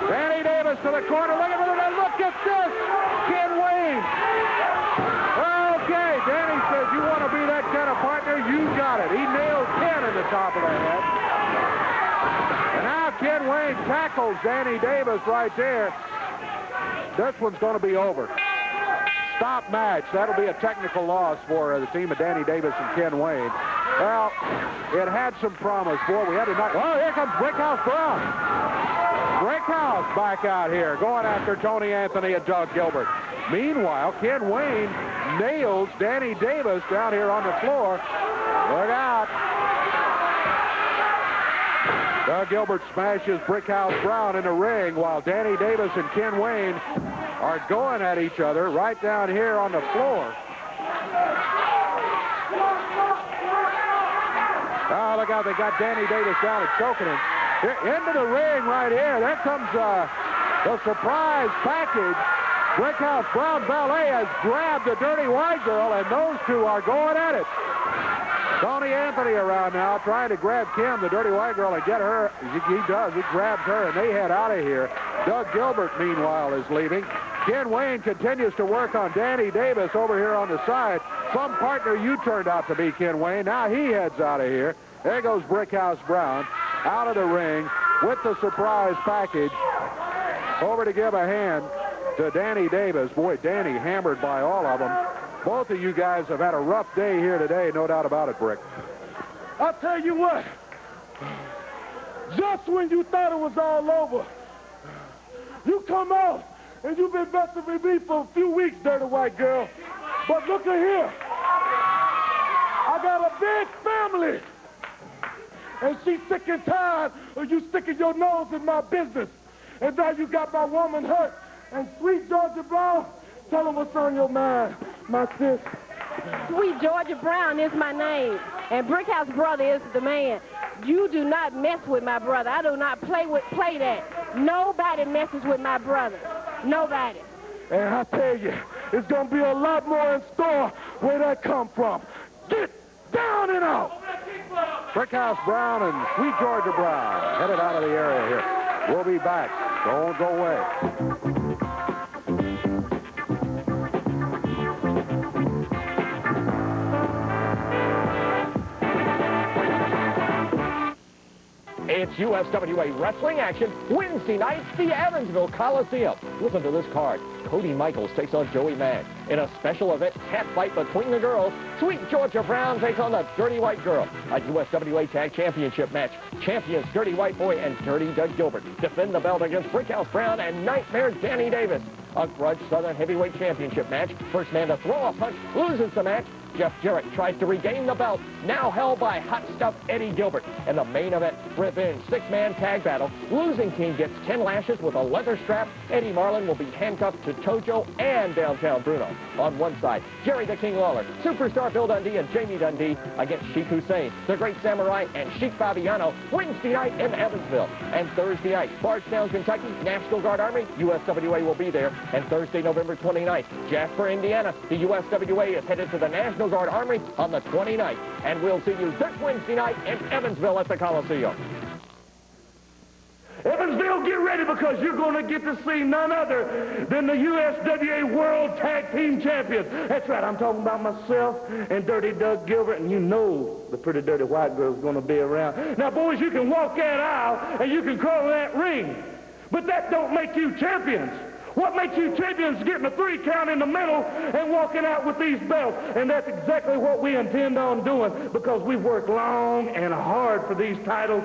Danny Davis to the corner. Look at it. Look at this. Ken Wayne. Okay, Danny says, you want to be that kind of partner? You got it. He nailed Ken in the top of the head. And now Ken Wayne tackles Danny Davis right there. This one's going to be over. Stop match. That'll be a technical loss for the team of Danny Davis and Ken Wayne. Well, it had some promise. Boy, we had to knock. Oh, here comes Brickhouse Brown. Brickhouse back out here, going after Tony Anthony and Doug Gilbert. Meanwhile, Ken Wayne nails Danny Davis down here on the floor. Look out. Doug Gilbert smashes Brickhouse Brown in the ring while Danny Davis and Ken Wayne are going at each other right down here on the floor. Oh, look out, they got Danny Davis down and choking him. Here, into the ring right here. There comes the surprise package. Brickhouse Brown Ballet has grabbed the Dirty White Girl, and those two are going at it. Tony Anthony around now trying to grab Kim, the Dirty White Girl, and get her. He does. He grabs her, and they head out of here. Doug Gilbert, meanwhile, is leaving. Ken Wayne continues to work on Danny Davis over here on the side. Some partner you turned out to be, Ken Wayne. Now he heads out of here. There goes Brickhouse Brown out of the ring with the surprise package. Over to give a hand to Danny Davis. Boy, Danny hammered by all of them. Both of you guys have had a rough day here today, no doubt about it, Brick. I'll tell you what. Just when you thought it was all over, you come out and you've been messing with me for a few weeks, Dirty White Girl. But look at here. I got a big family. And she's sick and tired of you sticking your nose in my business. And now you got my woman hurt. And sweet Georgia Brown, tell her what's on your mind, my sis. Sweet Georgia Brown is my name, and Brickhouse Brother is the man. You do not mess with my brother. I do not play that. Nobody messes with my brother. Nobody. And I tell you, it's going to be a lot more in store where that come from. Get down and out. Brickhouse Brown and Sweet Georgia Brown headed out of the area here. We'll be back. Don't go away. It's USWA wrestling action Wednesday nights, the Evansville Coliseum. Listen to this card. Cody Michaels takes on Joey Mann. In a special event cat fight between the girls, Sweet Georgia Brown takes on the Dirty White Girl. A USWA Tag Championship match. Champions Dirty White Boy and Dirty Doug Gilbert defend the belt against Brickhouse Brown and Nightmare Danny Davis. A grudge Southern Heavyweight Championship match. First man to throw a punch loses the match. Jeff Jarrett tries to regain the belt, now held by Hot Stuff Eddie Gilbert. In the main event, revenge, six-man tag battle. Losing team gets 10 lashes with a leather strap. Eddie Marlin will be handcuffed to Tojo and Downtown Bruno. On one side, Jerry the King Lawler, Superstar Bill Dundee and Jamie Dundee against Sheik Hussein, the Great Samurai, and Sheik Fabiano, Wednesday night in Evansville. And Thursday night, Bardstown, Kentucky, National Guard Army, USWA will be there. And Thursday, November 29th, Jasper, Indiana, the USWA is headed to the National Guard Army on the 29th. And we'll see you this Wednesday night in Evansville at the Coliseum. Evansville, get ready because you're going to get to see none other than the USWA World Tag Team Champions. That's right, I'm talking about myself and Dirty Doug Gilbert, and you know the pretty dirty white girl's going to be around. Now, boys, you can walk that aisle and you can crawl that ring, but that don't make you champions. What makes you champions is getting a 3 count in the middle and walking out with these belts. And that's exactly what we intend on doing because we've worked long and hard for these titles.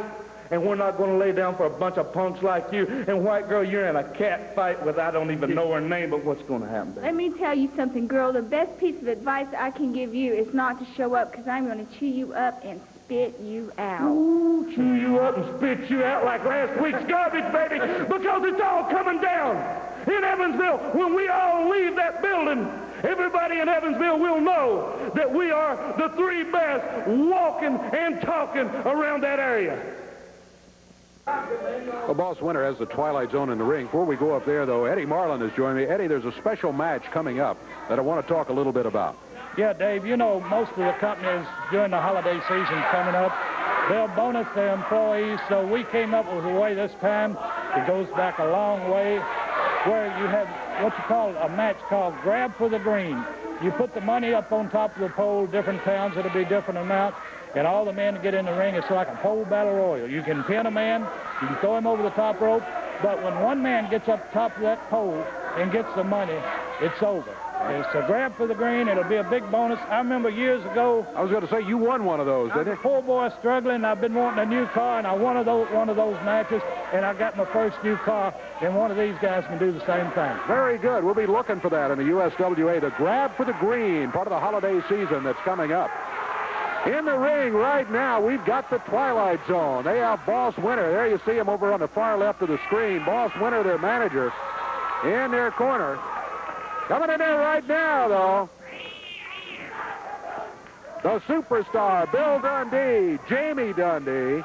And we're not going to lay down for a bunch of punks like you. And white girl, you're in a cat fight with I don't even know her name, but what's going to happen? Let me tell you something, girl. The best piece of advice I can give you is not to show up because I'm going to chew you up and spit you out. Ooh, chew you up and spit you out like last week's garbage, baby, because it's all coming down. In Evansville, when we all leave that building, everybody in Evansville will know that we are the 3 best walking and talking around that area. Well, Boss Winter has the Twilight Zone in the ring. Before we go up there, though, Eddie Marlin is joining me. Eddie, there's a special match coming up that I want to talk a little bit about. Yeah, Dave, you know, most of the companies during the holiday season coming up, they'll bonus their employees, so we came up with a way this time. It goes back a long way, where you have what you call a match called Grab for the Green. You put the money up on top of the pole, different towns, it'll be different amounts, and all the men get in the ring. It's like a pole battle royal. You can pin a man, you can throw him over the top rope, but when one man gets up top of that pole and gets the money, it's over. It's a grab for the green. It'll be a big bonus. I remember years ago. I was going to say, you won one of those, didn't you? I was a poor boy struggling. I've been wanting a new car, and I won one of those matches, and I got my first new car, and one of these guys can do the same thing. Very good. We'll be looking for that in the USWA, the Grab for the Green, part of the holiday season that's coming up. In the ring right now, we've got the Twilight Zone. They have Boss Winter. There you see him over on the far left of the screen. Boss Winter, their manager, in their corner. Coming in there right now, though, the superstar, Bill Dundee, Jamie Dundee.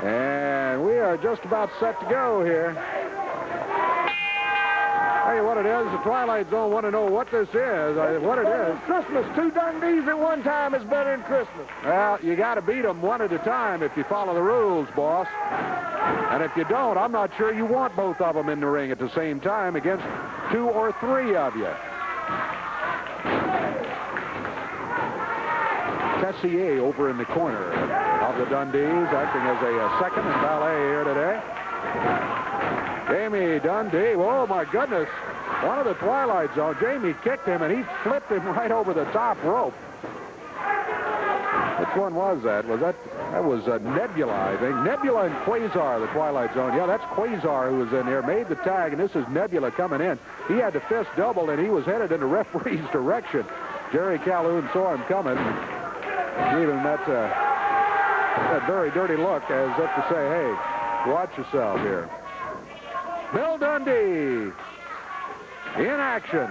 And we are just about set to go here. Tell you what it is, the Twilight Zone want to know what this is, what it is. Christmas, 2 Dundees at one time is better than Christmas. Well, you got to beat them one at a time if you follow the rules, boss. And if you don't, I'm not sure you want both of them in the ring at the same time against 2 or 3 of you. Tessier over in the corner of the Dundees, acting as a second and valet here today. Jamie Dundee, oh my goodness, one of the Twilight Zone. Jamie kicked him and he flipped him right over the top rope. Which one was that? That was Nebula, I think. Nebula and Quasar, the Twilight Zone. Yeah, that's Quasar who was in there, made the tag, and this is Nebula coming in. He had the fist doubled and he was headed in the referee's direction. Jerry Calhoun saw him coming. Gave him that very dirty look as if to say, hey, watch yourself here. Bill Dundee in action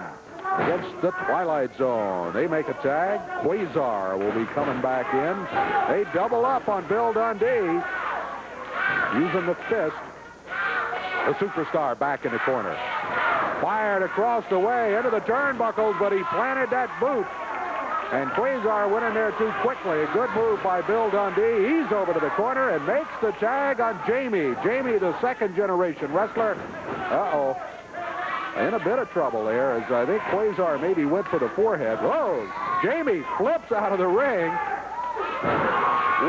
against the Twilight Zone. They make a tag. Quasar will be coming back in. They double up on Bill Dundee using the fist. The superstar back in the corner. Fired across the way into the turnbuckles, but he planted that boot. And Quasar went in there too quickly. A good move by Bill Dundee. He's over to the corner and makes the tag on Jamie. Jamie, the second-generation wrestler. Uh-oh. In a bit of trouble there, as I think Quasar maybe went for the forehead. Whoa! Jamie flips out of the ring.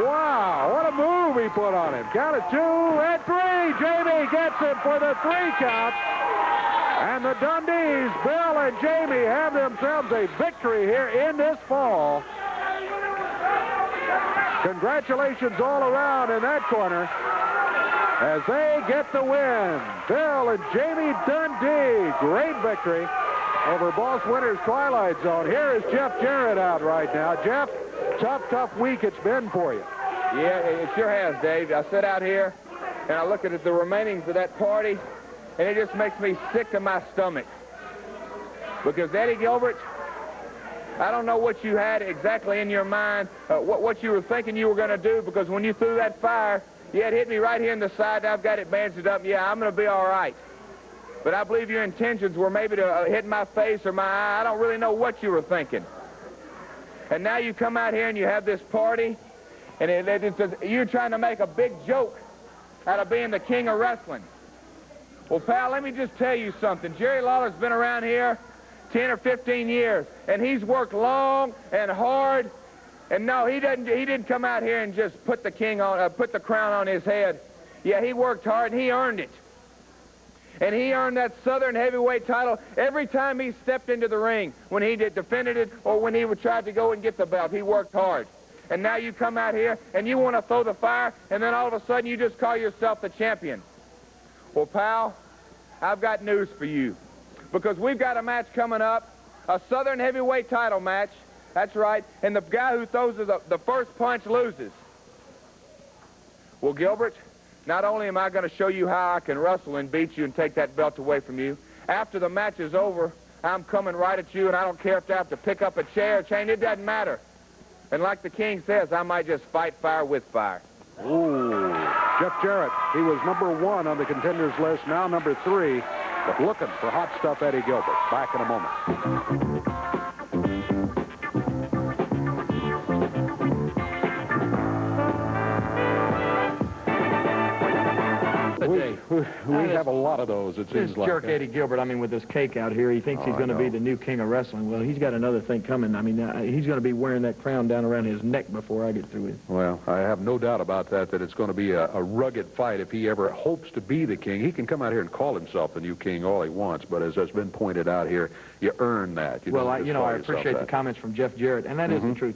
Wow, what a move he put on him. Count of 2 and 3. Jamie gets him for the 3 count. And the Dundees, Bill and Jamie, have themselves a victory here in this fall. Congratulations all around in that corner. as they get the win. Bill and Jamie Dundee, great victory over Boss Winter's Twilight Zone. Here is Jeff Jarrett out right now. Jeff, tough week it's been for you. Yeah, it sure has, Dave. I sit out here and I look at the remainings of that party, and it just makes me sick to my stomach. Because Eddie Gilbert, I don't know what you had exactly in your mind, what you were thinking you were going to do, because when you threw that fire, you had hit me right here in the side, and I've got it bandaged up. Yeah, I'm going to be all right. But I believe your intentions were maybe to hit my face or my eye. I don't really know what you were thinking. And now you come out here and you have this party, and you're trying to make a big joke out of being the king of wrestling. Well, pal, let me just tell you something. Jerry Lawler's been around here 10 or 15 years, and he's worked long and hard. And no, he didn't come out here and just put the crown on his head. Yeah, he worked hard and he earned it. And he earned that Southern heavyweight title every time he stepped into the ring. When he defended it or when he tried to go and get the belt, he worked hard. And now you come out here and you want to throw the fire, and then all of a sudden you just call yourself the champion. Well, pal, I've got news for you. Because we've got a match coming up, a Southern heavyweight title match. That's right. And the guy who throws the first punch loses. Well, Gilbert, not only am I going to show you how I can wrestle and beat you and take that belt away from you, after the match is over, I'm coming right at you, and I don't care if I have to pick up a chair or chain. It doesn't matter. And like the king says, I might just fight fire with fire. Ooh. Jeff Jarrett, he was #1 on the contenders list, now #3, but looking for hot stuff Eddie Gilbert. Back in a moment. We have a lot of those, it seems like. This jerk Eddie Gilbert, I mean, with this cake out here, he thinks he's going to be the new king of wrestling. Well, he's got another thing coming. I mean, he's going to be wearing that crown down around his neck before I get through with it. Well, I have no doubt about that it's going to be a rugged fight if he ever hopes to be the king. He can come out here and call himself the new king all he wants, but as has been pointed out here, you earn that. I appreciate the comments from Jeff Jarrett, and that is the truth.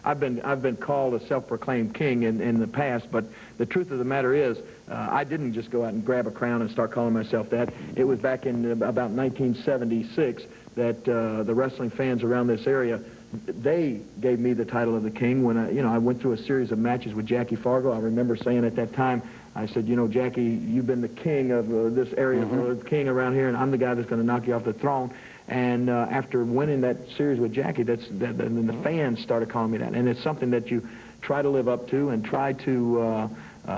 I've been called a self-proclaimed king in the past, but the truth of the matter is, I didn't just go out and grab a crown and start calling myself that. It was back in about 1976 that the wrestling fans around this area, they gave me the title of the king when I went through a series of matches with Jackie Fargo. I remember saying at that time, I said, Jackie, you've been the king of this area, the king around here, and I'm the guy that's going to knock you off the throne. And after winning that series with Jackie, then the fans started calling me that. And it's something that you try to live up to and try to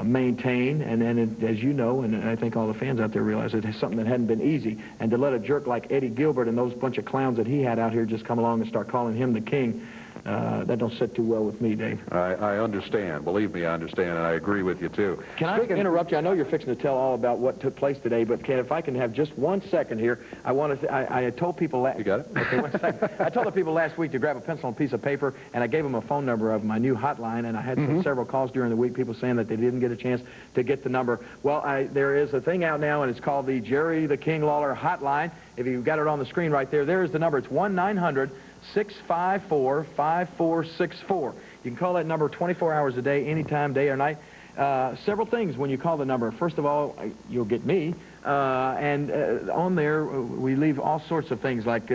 maintain. And then, as you know, and I think all the fans out there realize it's something that hadn't been easy. And to let a jerk like Eddie Gilbert and those bunch of clowns that he had out here just come along and start calling him the king, that don't sit too well with me, Dave. I understand. Believe me, I understand, and I agree with you, too. Can I interrupt you? I know you're fixing to tell all about what took place today, but if I can have just 1 second here, I told people... You got it? Okay, 1 second. I told the people last week to grab a pencil and a piece of paper, and I gave them a phone number of my new hotline, and I had several calls during the week, people saying that they didn't get a chance to get the number. Well, there is a thing out now, and it's called the Jerry the King Lawler Hotline. If you've got it on the screen right there, there's the number. It's 1-900-654-5464. You can call that number 24 hours a day, anytime, day or night. Several things when you call the number. First of all, you'll get me. And on there, we leave all sorts of things like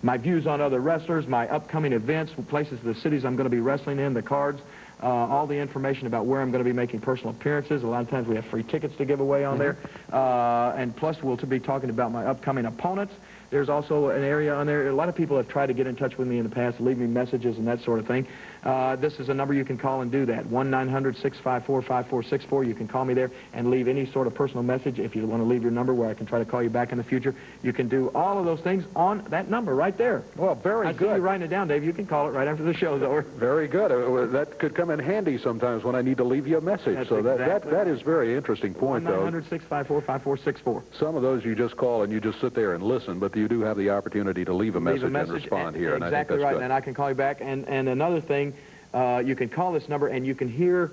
my views on other wrestlers, my upcoming events, places, the cities I'm going to be wrestling in, the cards, all the information about where I'm going to be making personal appearances. A lot of times we have free tickets to give away on there. And plus, we'll be talking about my upcoming opponents. There's also an area on there. A lot of people have tried to get in touch with me in the past, leave me messages and that sort of thing. This is a number you can call and do that. 1-900-654-5464. You can call me there and leave any sort of personal message. If you want to leave your number where I can try to call you back in the future, you can do all of those things on that number right there. Well, very good. I see you writing it down, Dave. You can call it right after the show's over. Very good. That could come in handy sometimes when I need to leave you a message. That's so exactly that is very interesting point, though. 1-900-654-5464. Some of those you just call and you just sit there and listen, but you do have the opportunity to leave a message and respond here. And I think that's right, good. and I can call you back. And another thing, you can call this number and you can hear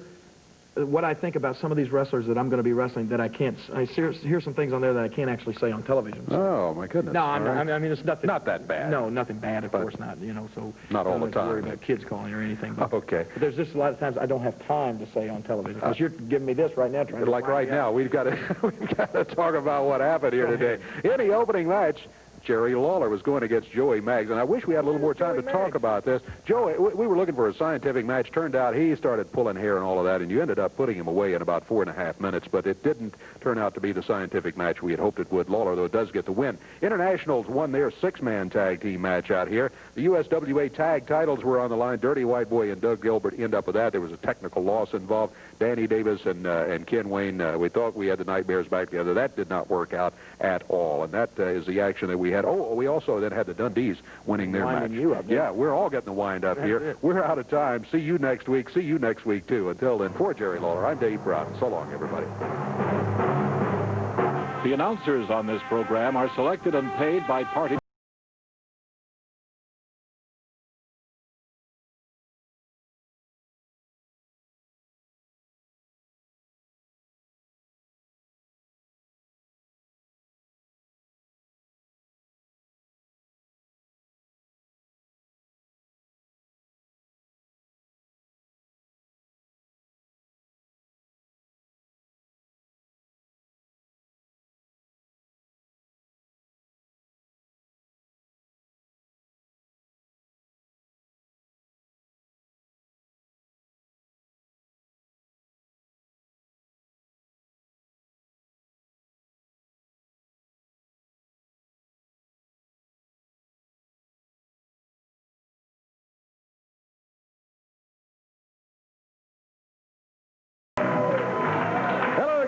what I think about some of these wrestlers that I'm going to be wrestling that I can't. I hear some things on there that I can't actually say on television. So. Oh my goodness! No, I mean it's nothing. Not that bad. No, nothing bad. Of course not. You know, so not all the time. I don't worry about kids calling or anything. But, okay. But there's just a lot of times I don't have time to say on television because you're giving me this right now. Trying like right now, we've got to talk about what happened here today. In the opening match, Jerry Lawler was going against Joey Maggs, and I wish we had a little more time to talk about this. Joey, we were looking for a scientific match. Turned out he started pulling hair and all of that, and you ended up putting him away in about 4.5 minutes, but it didn't turn out to be the scientific match we had hoped it would. Lawler, though, does get the win. Internationals won their 6-man tag team match out here. The USWA tag titles were on the line. Dirty White Boy and Doug Gilbert end up with that. There was a technical loss involved. Danny Davis and Ken Wayne, we thought we had the Nightmares back together. That did not work out at all, and that is the action that we had. Oh, we also then had the Dundees winning their match. Yeah, we're all getting the wind up here. We're out of time. See you next week. See you next week, too. Until then, for Jerry Lawler, I'm Dave Brown. So long, everybody. The announcers on this program are selected and paid by party.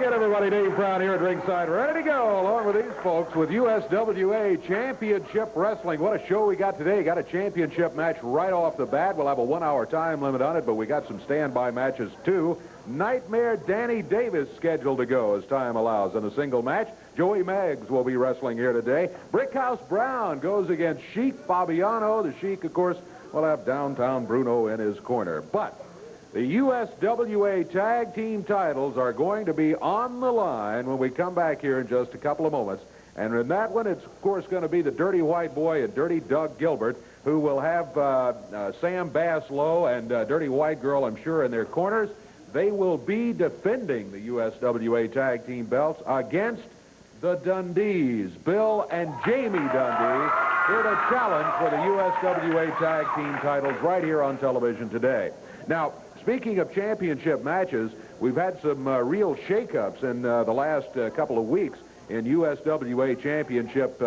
Everybody, Dave Brown here at ringside, ready to go along with these folks with USWA Championship Wrestling. What a show we got today. Got a championship match right off the bat. We'll have a 1-hour time limit on it, but we got some standby matches too. Nightmare Danny Davis scheduled to go as time allows in a single match. Joey Maggs will be wrestling here today. Brickhouse Brown goes against Sheik Fabiano. The Sheik, of course, will have Downtown Bruno in his corner. But the USWA tag team titles are going to be on the line when we come back here in just a couple of moments. And in that one, it's, of course, going to be the Dirty White Boy and Dirty Doug Gilbert, who will have Sam Baslow and Dirty White Girl, I'm sure, in their corners. They will be defending the USWA tag team belts against the Dundees. Bill and Jamie Dundee here to challenge for the USWA tag team titles right here on television today. Now, speaking of championship matches, we've had some real shakeups in the last couple of weeks in USWA championship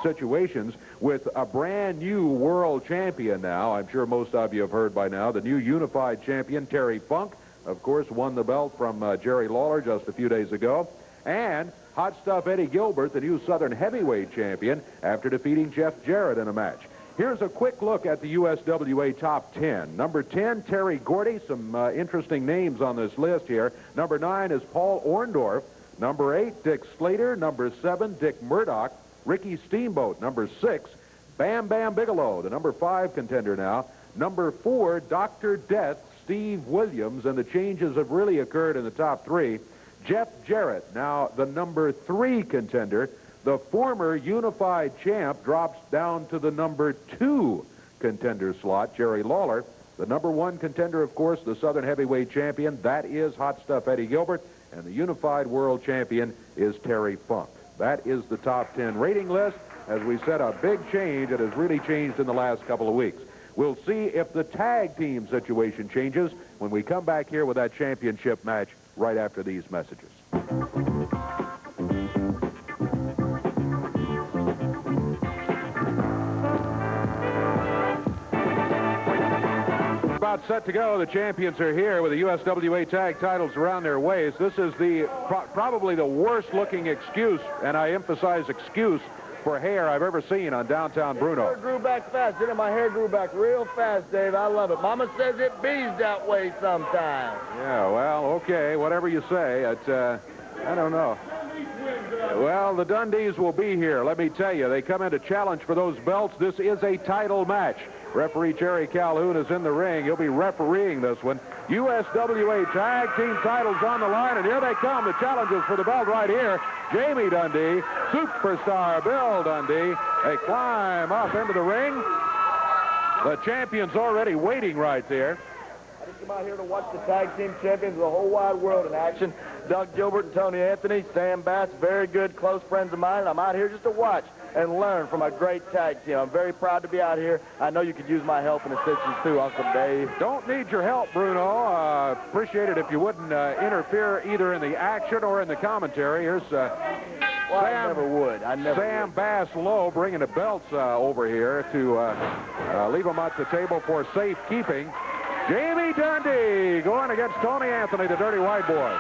situations with a brand new world champion now. I'm sure most of you have heard by now. The new unified champion, Terry Funk, of course, won the belt from Jerry Lawler just a few days ago. And Hot Stuff Eddie Gilbert, the new Southern heavyweight champion, after defeating Jeff Jarrett in a match. Here's a quick look at the USWA top 10. Number 10, Terry Gordy. Some interesting names on this list here. Number 9 is Paul Orndorff. Number 8, Dick Slater. Number 7, Dick Murdoch. Ricky Steamboat. Number 6, Bam Bam Bigelow, the number 5 contender now. Number 4, Dr. Death, Steve Williams, and the changes have really occurred in the top 3. Jeff Jarrett, now the number 3 contender. The former unified champ drops down to the number 2 contender slot. Jerry Lawler, the number 1 contender, of course, the Southern heavyweight champion. That is Hot Stuff Eddie Gilbert. And the unified world champion is Terry Funk. That is the top 10 rating list. As we said, a big change. It has really changed in the last couple of weeks. We'll see if the tag team situation changes when we come back here with that championship match right after these messages. About set to go. The champions are here with the USWA tag titles around their waist. This is the probably the worst looking excuse, and I emphasize excuse, for hair I've ever seen on Downtown Bruno. My hair grew back fast, didn't it? My hair grew back real fast, Dave. I love it. Mama says it bees that way sometimes. Yeah, well, okay, whatever you say. I don't know. Well, the Dundees will be here. Let me tell you, they come in to challenge for those belts. This is a title match. Referee Jerry Calhoun is in the ring. He'll be refereeing this one. USWA Tag Team titles on the line, and here they come, the challenges for the belt right here. Jamie Dundee, superstar Bill Dundee. They climb up into the ring. The champion's already waiting right there. I just come out here to watch the tag team champions of the whole wide world in action. Doug Gilbert and Tony Anthony, Sam Bass, very good, close friends of mine. I'm out here just to watch and learn from a great tag team. I'm very proud to be out here. I know you could use my help and assistance too, Uncle Dave. Don't need your help, Bruno. Appreciate it if you wouldn't interfere either in the action or in the commentary. Here's Well, I never would. Sam Bass Lowe bringing the belts over here to leave them at the table for safekeeping. Jamie Dundee going against Tony Anthony, the Dirty White Boy.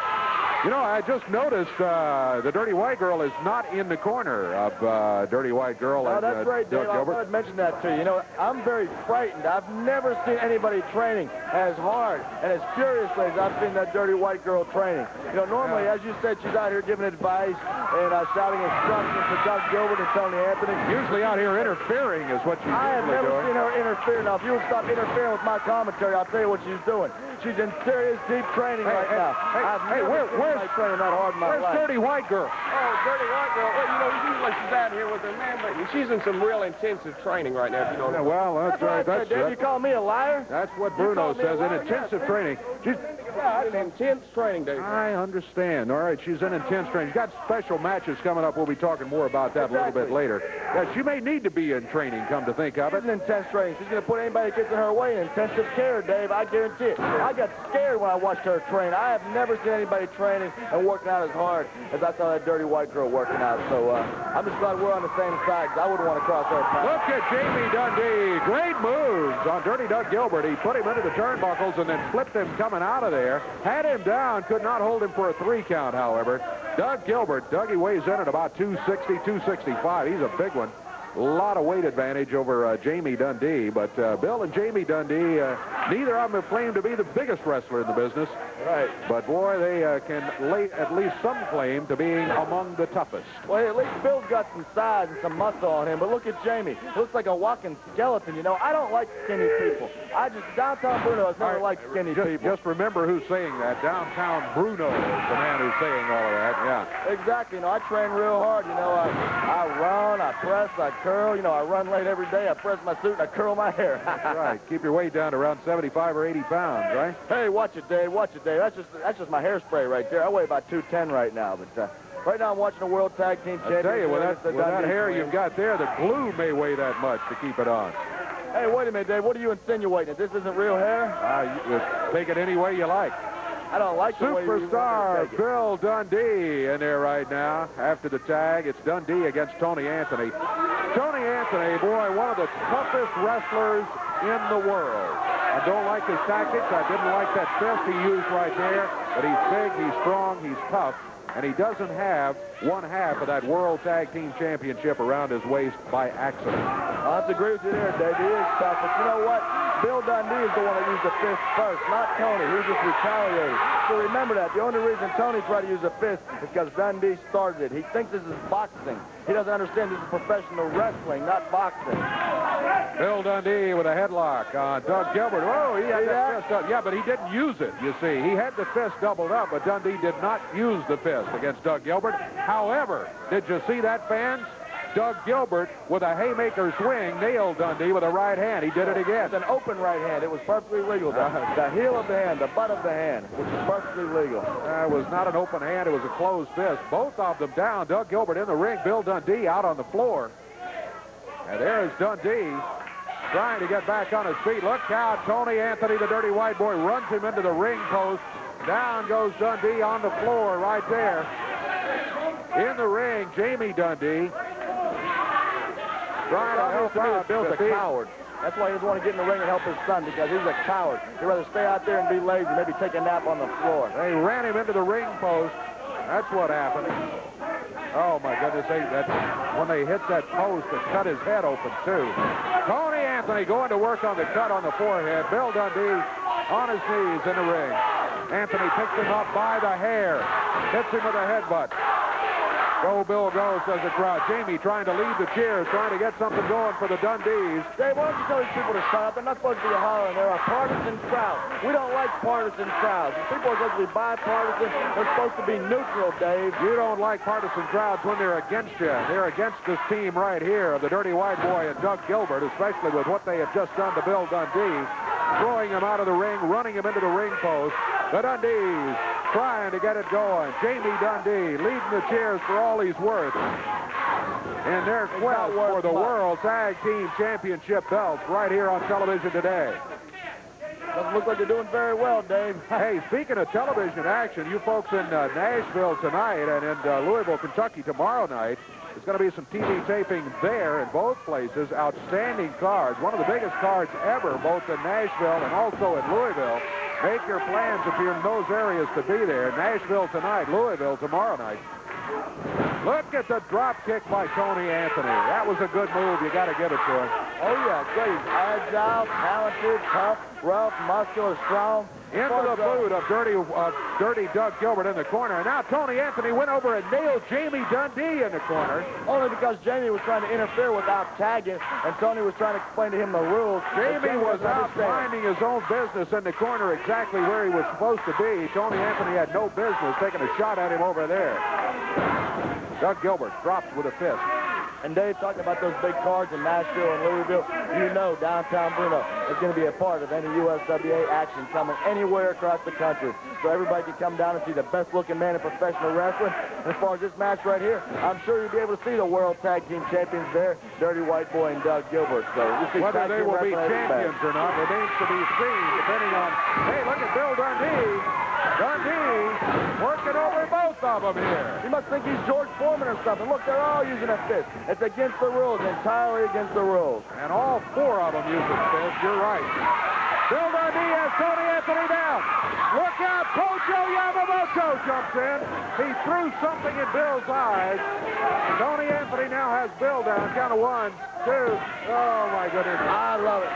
You know, I just noticed the Dirty White Girl is not in the corner of Dirty White Girl. Oh, that's great, Dave. I thought I'd mention that to you. You know, I'm very frightened. I've never seen anybody training as hard and as furiously as I've seen that Dirty White Girl training. You know, normally, as you said, she's out here giving advice and shouting instructions to Doug Gilbert and Tony Anthony. Usually out here interfering is what she's doing. I have never seen her interfere. Now, if you would stop interfering with my commentary, I'll tell you what she's doing. She's in serious, deep training right now. Where's training that hard in my life? Dirty White Girl? Oh, Dirty White Girl. Well, you know, usually she's out here with her man, but she's in some real intensive training right now. You know. Yeah, well, that's right. That's Dave, you call me a liar? That's what Bruno says. In intensive training. Yeah, it's intense training, Dave. I understand. All right, she's in intense training. She's got special matches coming up. We'll be talking more about that a little bit later. Yeah, she may need to be in training, come to think of it. It's an intense training. She's going to put anybody that gets in her way in intensive care, Dave. I guarantee it. I got scared when I watched her train. I have never seen anybody training and working out as hard as I saw that Dirty White Girl working out. So I'm just glad we're on the same side, because I wouldn't want to cross her path. Look at Jamie Dundee. Great moves on Dirty Doug Gilbert. He put him into the turnbuckles and then flipped him coming out of there. Had him down, could not hold him for a 3 count, however. Doug Gilbert, Dougie weighs in at about 260, 265. He's a big one. A lot of weight advantage over Jamie Dundee, but Bill and Jamie Dundee, neither of them have claimed to be the biggest wrestler in the business. Right. But, boy, they can lay at least some claim to being among the toughest. Well, at least Bill's got some size and some muscle on him, but look at Jamie. He looks like a walking skeleton, you know. I don't like skinny people. Downtown Bruno has never liked skinny people. Just remember who's saying that. Downtown Bruno is the man who's saying all of that, yeah. Exactly. You know, I train real hard. You know, I run, I press, I curl. You know, I run late every day. I press my suit and I curl my hair. Right. Keep your weight down to around 75 or 80 pounds, right? Hey, watch it, Dave. Watch it, Dave. That's just my hairspray right there. I weigh about 210 right now, but right now I'm watching the World Tag Team Championship. I tell you, with that hair you've got there, the glue may weigh that much to keep it on. Hey, wait a minute, Dave. What are you insinuating? This isn't real hair? You take it any way you like. I don't like the way you Superstar Bill Dundee in there right now. After the tag, it's Dundee against Tony Anthony. Tony Anthony, boy, one of the toughest wrestlers in the world. I don't like his tactics. I didn't like that fist he used right there. But he's big, he's strong, he's tough. And he doesn't have one half of that World Tag Team Championship around his waist by accident. I have to agree with you there, Dave. He is tough. But you know what? Bill Dundee is the one that used the fist first, not Tony. He just retaliated. So remember that. The only reason Tony tried to use a fist is because Dundee started it. He thinks this is boxing. He doesn't understand this is professional wrestling, not boxing. Bill Dundee with a headlock on Doug Gilbert. Oh, he had that fist up. Yeah, but he didn't use it, you see. He had the fist doubled up, but Dundee did not use the fist against Doug Gilbert. However, did you see that, fans? Doug Gilbert, with a haymaker swing, nailed Dundee with a right hand. He did it again. It's an open right hand. It was perfectly legal. The heel of the hand, the butt of the hand, which is perfectly legal. It was not an open hand. It was a closed fist. Both of them down. Doug Gilbert in the ring. Bill Dundee out on the floor. And there's Dundee trying to get back on his feet. Look out. Tony Anthony, the Dirty White Boy, runs him into the ring post. Down goes Dundee on the floor right there. In the ring, Jamie Dundee. Trying to help out. Bill's a coward. That's why he doesn't want to get in the ring and help his son, because he's a coward. He'd rather stay out there and be lazy, maybe take a nap on the floor. They ran him into the ring post. That's what happened. Oh, my goodness. When they hit that post, it cut his head open, too. Tony Anthony going to work on the cut on the forehead. Bill Dundee on his knees in the ring. Anthony picks him up by the hair. Hits him with a headbutt. Go, Bill, go, says the crowd. Jamie trying to lead the cheers, trying to get something going for the Dundees. Dave, why don't you tell these people to shut up? They're not supposed to be hollering. They're a partisan crowd. We don't like partisan crowds. If people are supposed to be bipartisan, they're supposed to be neutral, Dave. You don't like partisan crowds when they're against you. They're against this team right here, the Dirty White Boy and Doug Gilbert, especially with what they have just done to Bill Dundee, throwing him out of the ring, running him into the ring post. The Dundees trying to get it going. Jamie Dundee leading the cheers for all he's worth in their quest for the World Tag Team Championship belts right here on television today. Doesn't look like they're doing very well, Dave. Hey, speaking of television action, you folks in Nashville tonight and in Louisville, Kentucky tomorrow night, there's going to be some TV taping there in both places. Outstanding cards, one of the biggest cards ever, both in Nashville and also in Louisville. Make your plans if you're in those areas to be there. Nashville tonight, Louisville tomorrow night. Look at the drop kick by Tony Anthony. That was a good move. You got to give it to him. Oh, yeah, great. He's agile, talented, tough, rough, muscular, strong. Into the boot of Dirty Doug Gilbert in the corner. And now Tony Anthony went over and nailed Jamie Dundee in the corner. Only because Jamie was trying to interfere without tagging, and Tony was trying to explain to him the rules. Jamie was out minding his own business in the corner exactly where he was supposed to be. Tony Anthony had no business taking a shot at him over there. Doug Gilbert drops with a fist. And Dave, talking about those big cards in Nashville and Louisville, you know downtown Bruno is going to be a part of any USWA action coming anywhere across the country. So everybody can come down and see the best-looking man in professional wrestling. And as far as this match right here, I'm sure you'll be able to see the World Tag Team Champions there, Dirty White Boy and Doug Gilbert. So you'll see whether they will be champions or not remains to be seen, depending on, hey, look at Bill Dundee. Dundee working over both of them here. You must think he's George Foreman or something. Look, they're all using a fist. It's against the rules, entirely against the rules. And all four of them using fists. You're right. Bill Dundee has Tony Anthony down. Look out, Kojo Yamamoto jumps in. He threw something in Bill's eyes. Tony Anthony now has Bill down. Count of 1, 2. Oh, my goodness. I love it.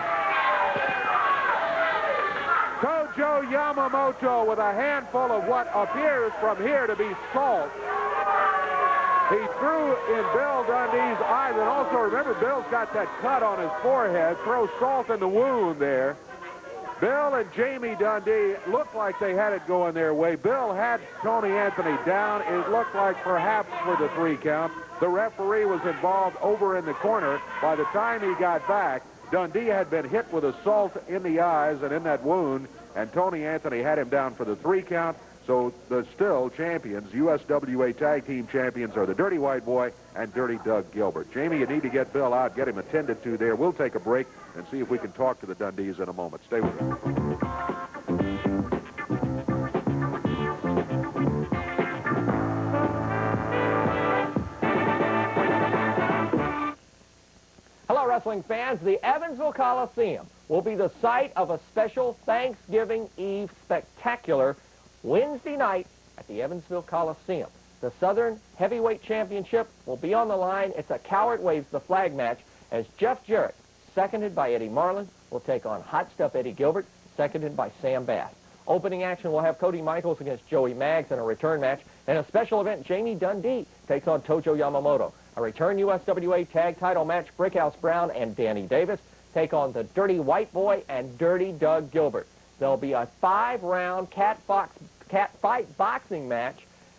Kojo Yamamoto with a handful of what appears from here to be salt. He threw in Bill Dundee's eyes, and also remember, Bill's got that cut on his forehead. Throw salt in the wound there. Bill and Jamie Dundee looked like they had it going their way. Bill had Tony Anthony down. It looked like perhaps for the 3 count. The referee was involved over in the corner. By the time he got back, Dundee had been hit with a salt in the eyes and in that wound, and Tony Anthony had him down for the 3 count. So the still champions, USWA Tag Team Champions, are the Dirty White Boy and Dirty Doug Gilbert. Jamie, you need to get Bill out, get him attended to there. We'll take a break and see if we can talk to the Dundees in a moment. Stay with us. Hello, wrestling fans. The Evansville Coliseum will be the site of a special Thanksgiving Eve spectacular Wednesday night at the Evansville Coliseum. The Southern Heavyweight Championship will be on the line. It's a Coward Waves the Flag match as Jeff Jarrett, seconded by Eddie Marlin, will take on Hot Stuff Eddie Gilbert, seconded by Sam Bass. Opening action will have Cody Michaels against Joey Maggs in a return match, and a special event, Jamie Dundee takes on Tojo Yamamoto. A return USWA tag title match, Brickhouse Brown and Danny Davis take on the Dirty White Boy and Dirty Doug Gilbert. There'll be a 5-round cat fight boxing match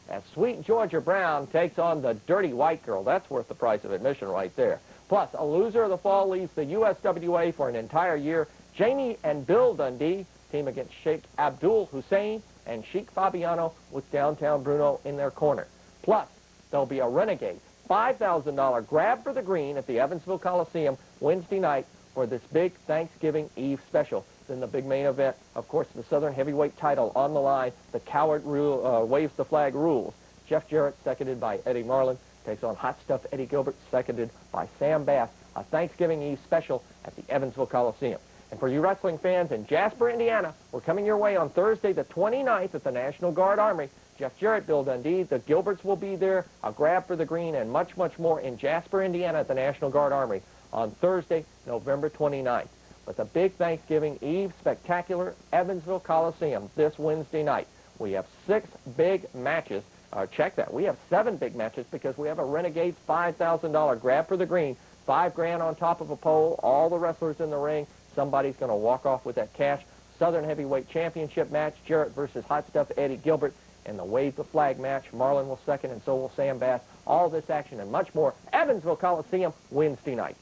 as Sweet Georgia Brown takes on the Dirty White Girl. That's worth the price of admission right there. Plus, a loser of the fall leaves the USWA for an entire year. Jamie and Bill Dundee team against Sheikh Abdul Hussein and Sheikh Fabiano with Downtown Bruno in their corner. Plus, there'll be a Renegade $5,000 grab for the green at the Evansville Coliseum Wednesday night for this big Thanksgiving Eve special. Then the big main event, of course, the Southern Heavyweight title on the line. The Coward waves the flag rules. Jeff Jarrett, seconded by Eddie Marlin, takes on Hot Stuff Eddie Gilbert, seconded by Sam Bass. A Thanksgiving Eve special at the Evansville Coliseum. And for you wrestling fans in Jasper, Indiana, we're coming your way on Thursday the 29th at the National Guard Armory. Jeff Jarrett, Bill Dundee, the Gilberts will be there, a grab for the green, and much, much more in Jasper, Indiana at the National Guard Armory on Thursday, November 29th. But the big Thanksgiving Eve spectacular Evansville Coliseum this Wednesday night. We have 6 big matches check that. We have 7 big matches because we have a Renegade $5,000 grab for the green, $5 grand on top of a pole, all the wrestlers in the ring. Somebody's going to walk off with that cash. Southern Heavyweight Championship match, Jarrett versus Hot Stuff Eddie Gilbert, and the Wave the Flag match. Marlon will second, and so will Sam Bass. All this action and much more. Evansville Coliseum, Wednesday night.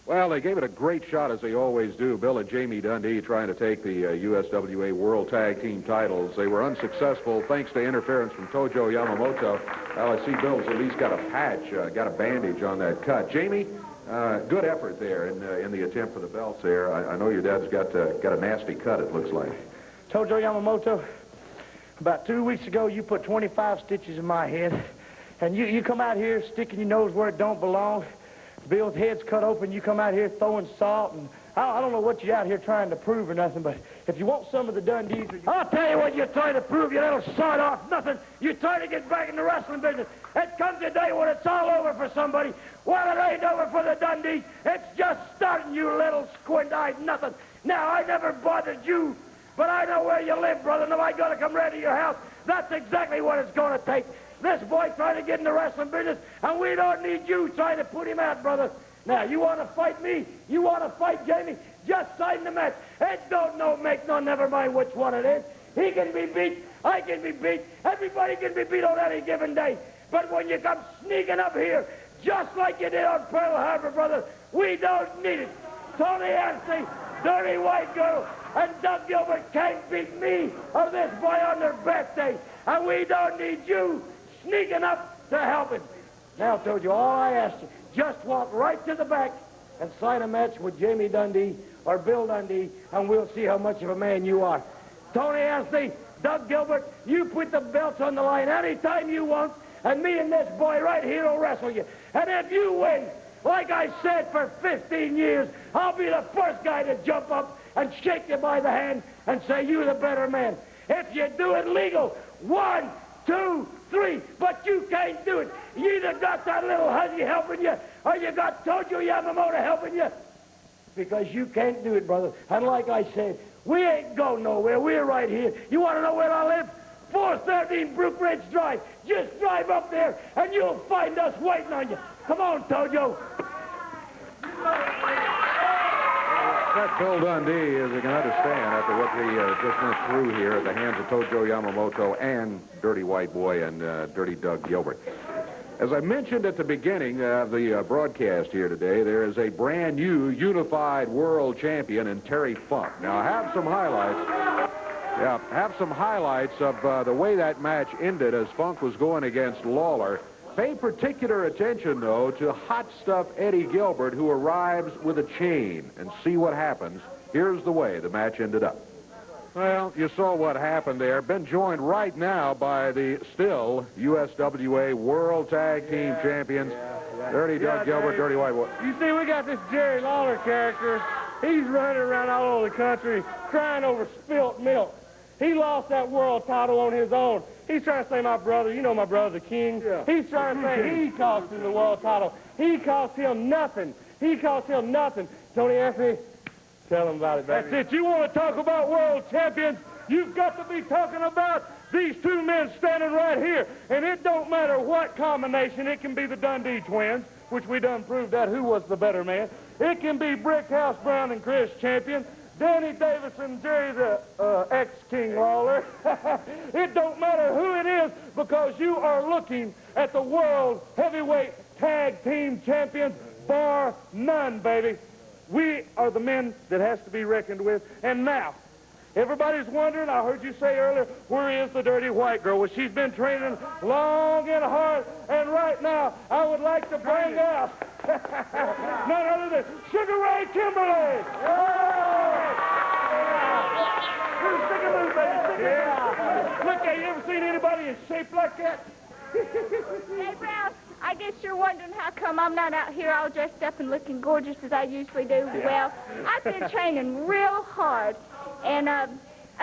Well, they gave it a great shot, as they always do. Bill and Jamie Dundee trying to take the USWA World Tag Team titles. They were unsuccessful thanks to interference from Tojo Yamamoto. Well, I see Bill's at least got a patch, got a bandage on that cut. Jamie, good effort there in the attempt for the belts there. I know your dad's got a nasty cut, it looks like. Tojo Yamamoto, about 2 weeks ago, you put 25 stitches in my head, and you come out here sticking your nose where it don't belong. Bill's head's cut open. You come out here throwing salt, and I don't know what you're out here trying to prove or nothing, but if you want some of the Dundees... I'll tell you what you're trying to prove, you little sawed-off nothing. You're trying to get back in the wrestling business. It comes a day when it's all over for somebody. Well, it ain't over for the Dundees. It's just starting, you little squint-eyed nothing. Now, I never bothered you, but I know where you live, brother, and if I got to come right to your house, that's exactly what it's going to take. This boy trying to get in the wrestling business, and we don't need you trying to put him out, brother. Now, you want to fight me? You want to fight Jamie? Just sign the match. It don't make no never mind which one it is. He can be beat. I can be beat. Everybody can be beat on any given day. But when you come sneaking up here, just like you did on Pearl Harbor, brother, we don't need it. Tony Anstey, Dirty White Girl, and Doug Gilbert can't beat me or this boy on their birthday. And we don't need you sneaking up to help him. Now, I told you all I asked you. Just walk right to the back and sign a match with Jamie Dundee or Bill Dundee, and we'll see how much of a man you are. Tony Anstey, Doug Gilbert, you put the belts on the line anytime you want, and me and this boy right here will wrestle you. And if you win, like I said for 15 years, I'll be the first guy to jump up and shake you by the hand and say you're the better man. If you do it legal, 1, 2, 3, but you can't do it. You either got that little hussy helping you, or you got Tojo Yamamoto helping you. Because you can't do it, brother. And like I said, we ain't going nowhere. We're right here. You want to know where I live? 413 Brook Ridge Drive. Just drive up there, and you'll find us waiting on you. Come on, Tojo. That Bill Dundee, as you can understand, after what we just went through here at the hands of Tojo Yamamoto and Dirty White Boy and Dirty Doug Gilbert. As I mentioned at the beginning of the broadcast here today, there is a brand new unified world champion in Terry Funk. Now, I have some highlights. Yeah, have some highlights of the way that match ended as Funk was going against Lawler. Pay particular attention, though, to Hot Stuff Eddie Gilbert, who arrives with a chain. And see what happens. Here's the way the match ended up. Well, you saw what happened there. Been joined right now by the still USWA World Tag Team Champions, Dirty Doug Gilbert, Dirty White Boy. You see, we got this Jerry Lawler character. He's running around all over the country crying over spilt milk. He lost that world title on his own. He's trying to say my brother, you know my brother, the King. Yeah. He's trying to say he cost him the world title. He cost him nothing. He cost him nothing. Tony Anthony, tell him about it, baby. That's it. You want to talk about world champions, you've got to be talking about these two men standing right here. And it don't matter what combination. It can be the Dundee twins, which we done proved that who was the better man. It can be Brickhouse Brown and Chris Champion. Danny Davis and Jerry the ex-King Lawler. It don't matter who it is, because you are looking at the World Heavyweight Tag Team Champions, bar none, baby. We are the men that has to be reckoned with. And now, everybody's wondering, I heard you say earlier, where is the Dirty White Girl? Well, she's been training long and hard, and right now, I would like to bring out none other than Sugar Ray Kimberly. Look, have you ever seen anybody in shape like that? Hey, Brown, I guess you're wondering how come I'm not out here all dressed up and looking gorgeous as I usually do. Yeah. Well, I've been training real hard, and I've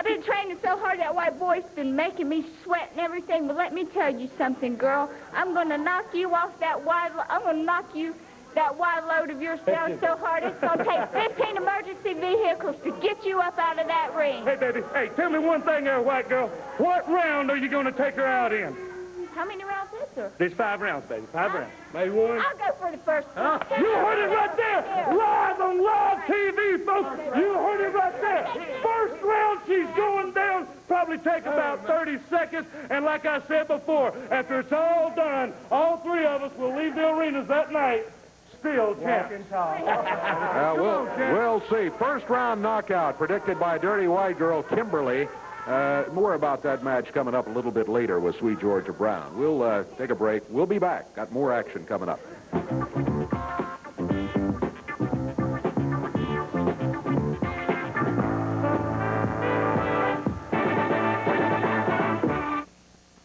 been training so hard that white boy's been making me sweat and everything. But let me tell you something, girl. I'm going to knock you off that I'm going to knock you That wide load of yours sounds so hard, it's going to take 15 emergency vehicles to get you up out of that ring. Hey, baby, hey, tell me one thing there, white girl. What round are you going to take her out in? How many rounds is there? There's 5 rounds, baby. 5 rounds. Maybe one. I'll go for the first one. You heard it right there. Live on live TV, folks. You heard it right there. First round, she's going down. Probably take about 30 seconds. And like I said before, after it's all done, all 3 of us will leave the arenas that night still champions. We'll see. First round knockout predicted by Dirty White Girl Kimberly. More about that match coming up a little bit later with Sweet Georgia Brown. We'll take a break. We'll be back. Got more action coming up.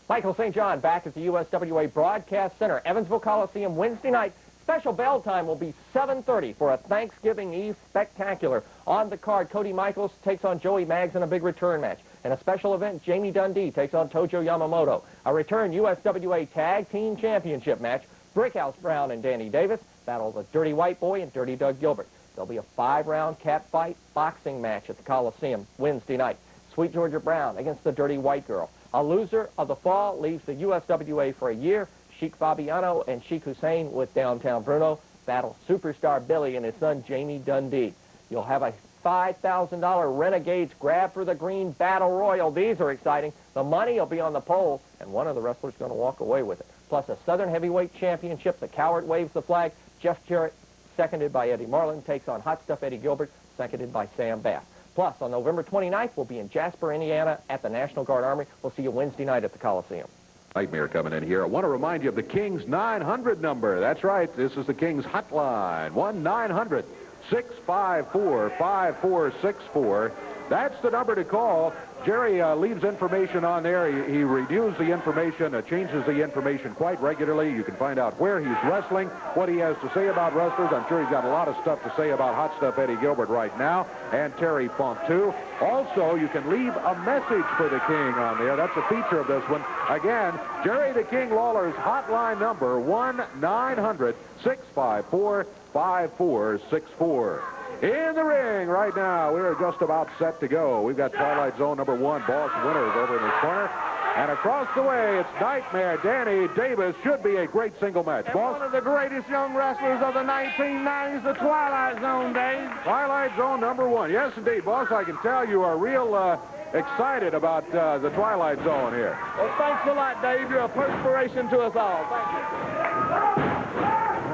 Michael St. John back at the USWA Broadcast Center, Evansville Coliseum, Wednesday night. Special bell time will be 7:30 for a Thanksgiving Eve spectacular. On the card, Cody Michaels takes on Joey Maggs in a big return match. In a special event, Jamie Dundee takes on Tojo Yamamoto. A return USWA Tag Team Championship match. Brickhouse Brown and Danny Davis battle the Dirty White Boy and Dirty Doug Gilbert. There'll be a 5-round cat fight boxing match at the Coliseum Wednesday night. Sweet Georgia Brown against the Dirty White Girl. A loser of the fall leaves the USWA for a year. Sheik Fabiano and Sheik Hussein with Downtown Bruno battle Superstar Billy and his son Jamie Dundee. You'll have a $5,000 Renegades Grab for the Green Battle Royal. These are exciting. The money will be on the pole, and one of the wrestlers is going to walk away with it. Plus a Southern Heavyweight Championship. The Coward waves the flag. Jeff Jarrett, seconded by Eddie Marlin, takes on Hot Stuff Eddie Gilbert, seconded by Sam Bass. Plus, on November 29th, we'll be in Jasper, Indiana at the National Guard Army. We'll see you Wednesday night at the Coliseum. Nightmare coming in here. I want to remind you of the King's 900 number. That's right. This is the King's hotline. 1-900-654-5464. That's the number to call. Jerry leaves information on there. He reviews the information, changes the information quite regularly. You can find out where he's wrestling, what he has to say about wrestlers. I'm sure he's got a lot of stuff to say about Hot Stuff Eddie Gilbert right now, and Terry Funk, too. Also, you can leave a message for the King on there. That's a feature of this one. Again, Jerry the King Lawler's hotline number, 1-900-654-5464. In the ring right now, we're just about set to go. We've got Twilight Zone number 1, Boss Winters, over in his corner. And across the way, it's Nightmare Danny Davis. Should be a great single match. Boss? One of the greatest young wrestlers of the 1990s, the Twilight Zone days. Twilight Zone number 1. Yes, indeed, Boss. I can tell you are real excited about the Twilight Zone here. Well, thanks a lot, Dave. You're a perspiration to us all. Thank you.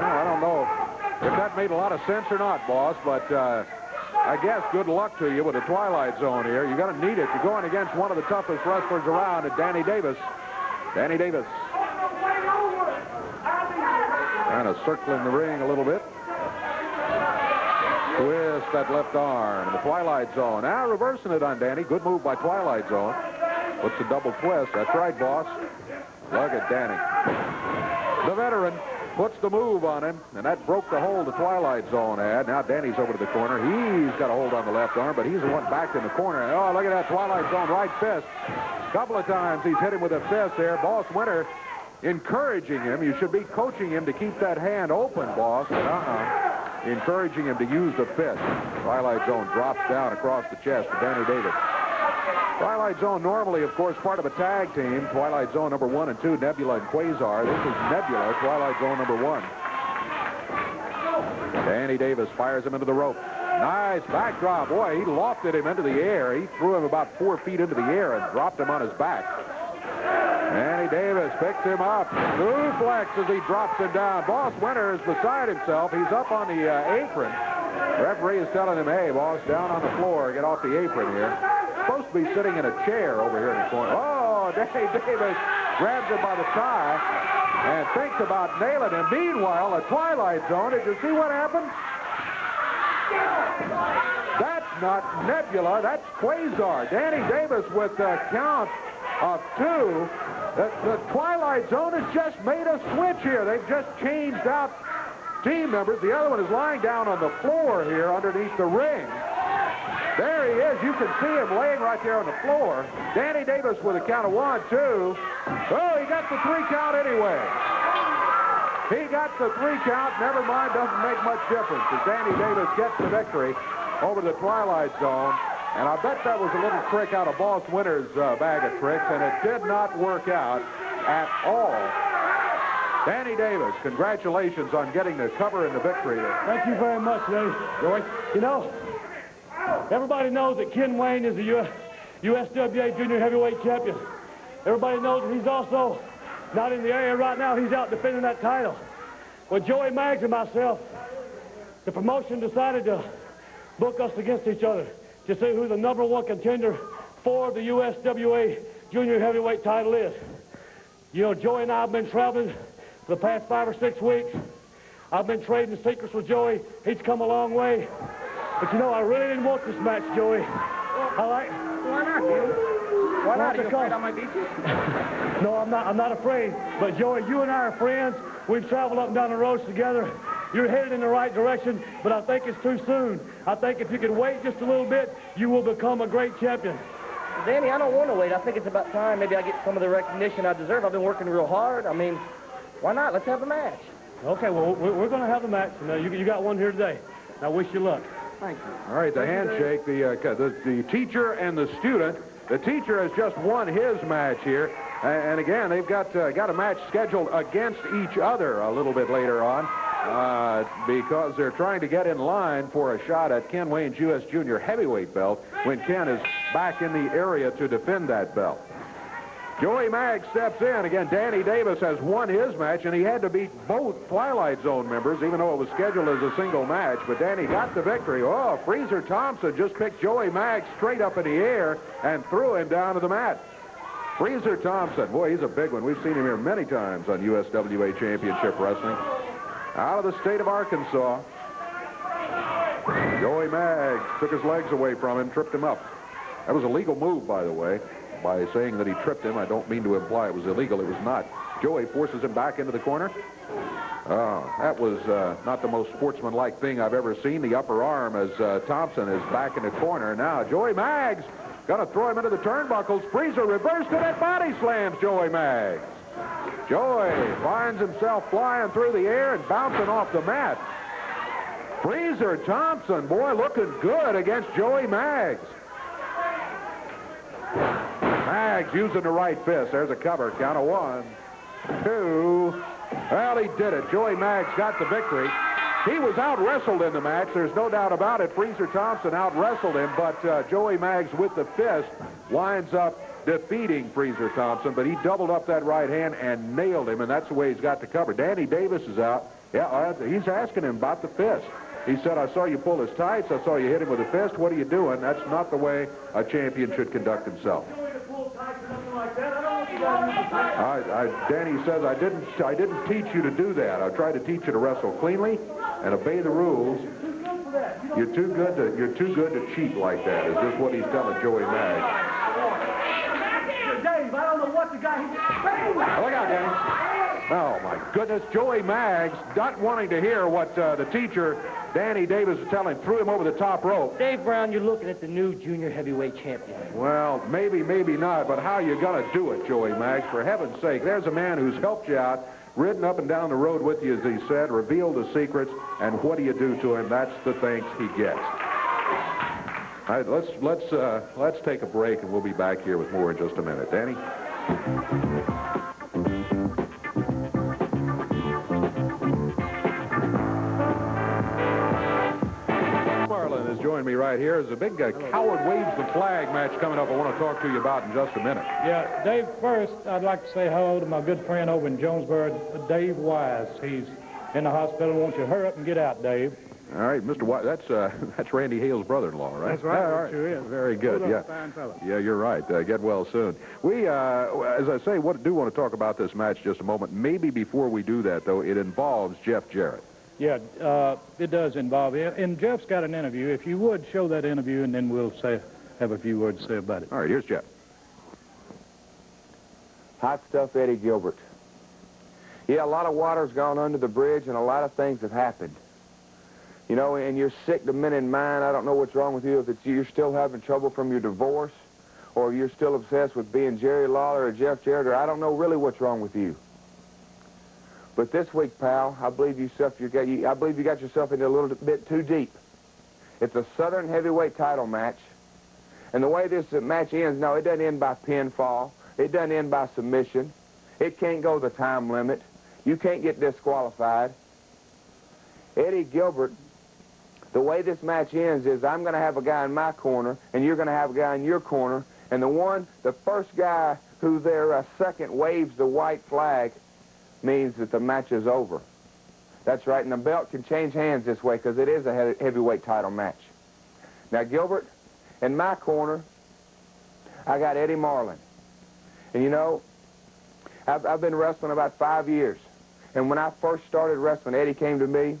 Well, I don't know if that made a lot of sense or not, Boss, but I guess good luck to you with the Twilight Zone here. You're going to need it. You're going against one of the toughest wrestlers around, Danny Davis. Danny Davis. Kind of circling the ring a little bit. Twist that left arm. The Twilight Zone. Now reversing it on Danny. Good move by Twilight Zone. Puts a double twist. That's right, Boss. Look at Danny. The veteran puts the move on him, and that broke the hold the Twilight Zone had. Now Danny's over to the corner. He's got a hold on the left arm, but he's the one backed in the corner. Oh, look at that Twilight Zone right fist. A couple of times he's hit him with a fist there. Boss Winter encouraging him. You should be coaching him to keep that hand open, Boss. Encouraging him to use the fist. Twilight Zone drops down across the chest to Danny Davis. Twilight Zone normally, of course, part of a tag team. Twilight Zone number 1 and 2, Nebula and Quasar. This is Nebula, Twilight Zone number 1. Danny Davis fires him into the rope. Nice backdrop. Boy, he lofted him into the air. He threw him about 4 feet into the air and dropped him on his back. Danny Davis picks him up. Suplex as he drops him down. Boss Winter is beside himself. He's up on the apron. The referee is telling him, hey, boss, down on the floor. Get off the apron here. Supposed to be sitting in a chair over here in the corner. Oh, Danny Davis grabs him by the tie and thinks about nailing him. Meanwhile, the Twilight Zone, did you see what happened? That's not Nebula, that's Quasar. Danny Davis with a count of 2. The Twilight Zone has just made a switch here. They've just changed out team members. The other one is lying down on the floor here underneath the ring. There he is. You can see him laying right there on the floor. Danny Davis with a count of 1, 2. Oh, he got the 3 count anyway. He got the 3 count. Never mind, doesn't make much difference as Danny Davis gets the victory over the Twilight Zone. And I bet that was a little trick out of Boss Winter's bag of tricks, and it did not work out at all. Danny Davis, congratulations on getting the cover and the victory there. Thank you very much, Dave. Joey? You know, everybody knows that Ken Wayne is the USWA Junior Heavyweight Champion. Everybody knows that he's also not in the area right now. He's out defending that title. Well, Joey Maggs and myself, the promotion decided to book us against each other to see who the #1 contender for the USWA Junior Heavyweight title is. You know, Joey and I have been traveling for the past 5 or 6 weeks. I've been trading secrets with Joey. He's come a long way. But you know, I really didn't want this match, Joey. Why not, dude? Why not? Are you afraid I might beat you? No, I'm not afraid. But Joey, you and I are friends. We've traveled up and down the roads together. You're headed in the right direction, but I think it's too soon. I think if you could wait just a little bit, you will become a great champion. Danny, I don't want to wait. I think it's about time maybe I get some of the recognition I deserve. I've been working real hard. I mean, why not? Let's have a match. Okay, well, we're going to have a match. You got one here today. I wish you luck. Thank you. All right, the handshake, the teacher and the student. The teacher has just won his match here. And again, they've got a match scheduled against each other a little bit later on because they're trying to get in line for a shot at Ken Wayne's U.S. Junior Heavyweight belt when Ken is back in the area to defend that belt. Joey Maggs steps in. Again, Danny Davis has won his match, and he had to beat both Twilight Zone members, even though it was scheduled as a single match. But Danny got the victory. Oh, Freezer Thompson just picked Joey Maggs straight up in the air and threw him down to the mat. Freezer Thompson, boy, he's a big one. We've seen him here many times on USWA Championship Wrestling. Out of the state of Arkansas. Joey Maggs took his legs away from him, tripped him up. That was a legal move, by the way. By saying that he tripped him, I don't mean to imply it was illegal. It was not. Joey forces him back into the corner. Oh, that was not the most sportsmanlike thing I've ever seen. The upper arm as Thompson is back in the corner. Now, Joey Maggs going to throw him into the turnbuckles. Freezer reversed it and body slams Joey Maggs. Joey finds himself flying through the air and bouncing off the mat. Freezer Thompson, boy, looking good against Joey Maggs. Maggs using the right fist. There's a cover. Count of 1, 2. Well, he did it. Joey Maggs got the victory. He was out-wrestled in the match. There's no doubt about it. Freezer Thompson out-wrestled him, but Joey Maggs with the fist winds up defeating Freezer Thompson, but he doubled up that right hand and nailed him, and that's the way he's got the cover. Danny Davis is out. Yeah, he's asking him about the fist. He said, I saw you pull his tights. I saw you hit him with a fist. What are you doing? That's not the way a champion should conduct himself. Danny says, I didn't teach you to do that. I tried to teach you to wrestle cleanly and obey the rules. You're too good to cheat like that, is just what he's telling Joey Maggs. Dave, I don't know what the guy... Look out, Danny. Oh, my goodness. Joey Maggs, not wanting to hear what the teacher, Danny Davis, was telling him, threw him over the top rope. Dave Brown, you're looking at the new junior heavyweight champion. Well, maybe not, but how you going to do it, Joey Maggs? For heaven's sake, there's a man who's helped you out, ridden up and down the road with you, as he said, revealed the secrets, and what do you do to him? That's the thanks he gets. All right, let's take a break, and we'll be back here with more in just a minute. Danny? Marlin has joined me right here. There's a big Coward Waves the Flag match coming up I want to talk to you about in just a minute. Yeah, Dave, first, I'd like to say hello to my good friend over in Jonesboro, Dave Wise. He's in the hospital. Won't you hurry up and get out, Dave? All right, Mr. White, that's Randy Hale's brother-in-law, right? That's right. All right. Sure is. Very good. Yeah. Fine fellow. Yeah, you're right. Get well soon. We, as I say, do want to talk about this match just a moment. Maybe before we do that, though, it involves Jeff Jarrett. Yeah, it does involve it. And Jeff's got an interview. If you would show that interview, and then we'll have a few words to say about it. All right, here's Jeff. Hot stuff, Eddie Gilbert. Yeah, a lot of water's gone under the bridge, and a lot of things have happened. You know, and you're sick to men in mind. I don't know what's wrong with you, if it's you're still having trouble from your divorce, or you're still obsessed with being Jerry Lawler or Jeff Jarrett, or I don't know really what's wrong with you. But this week, pal, I believe you got yourself into a little bit too deep. It's a Southern heavyweight title match. And the way this match ends, no, it doesn't end by pinfall. It doesn't end by submission. It can't go the time limit. You can't get disqualified. Eddie Gilbert, the way this match ends is I'm going to have a guy in my corner, and you're going to have a guy in your corner, and the first guy who their second waves the white flag means that the match is over. That's right, and the belt can change hands this way because it is a heavyweight title match. Now, Gilbert, in my corner, I got Eddie Marlin. And you know, I've been wrestling about 5 years. And when I first started wrestling, Eddie came to me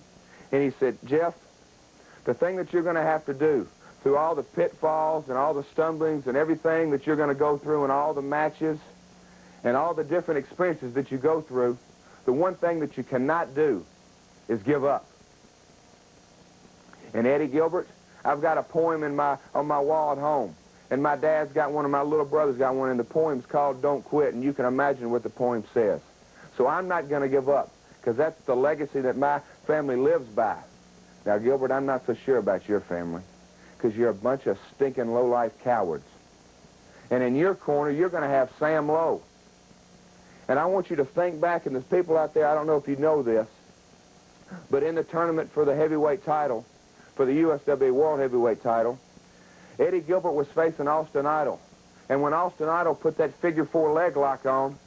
and he said, Jeff, the thing that you're going to have to do through all the pitfalls and all the stumblings and everything that you're going to go through and all the matches and all the different experiences that you go through, the one thing that you cannot do is give up. And Eddie Gilbert, I've got a poem on my wall at home. And my dad's got one, and my little brother's got one, and the poem's called Don't Quit, and you can imagine what the poem says. So I'm not going to give up, because that's the legacy that my family lives by. Now, Gilbert, I'm not so sure about your family, because you're a bunch of stinking low-life cowards. And in your corner, you're going to have Sam Lowe. And I want you to think back, and there's people out there, I don't know if you know this, but in the tournament for the heavyweight title, for the USWA World Heavyweight title, Eddie Gilbert was facing Austin Idol. And when Austin Idol put that figure-4 leg lock on,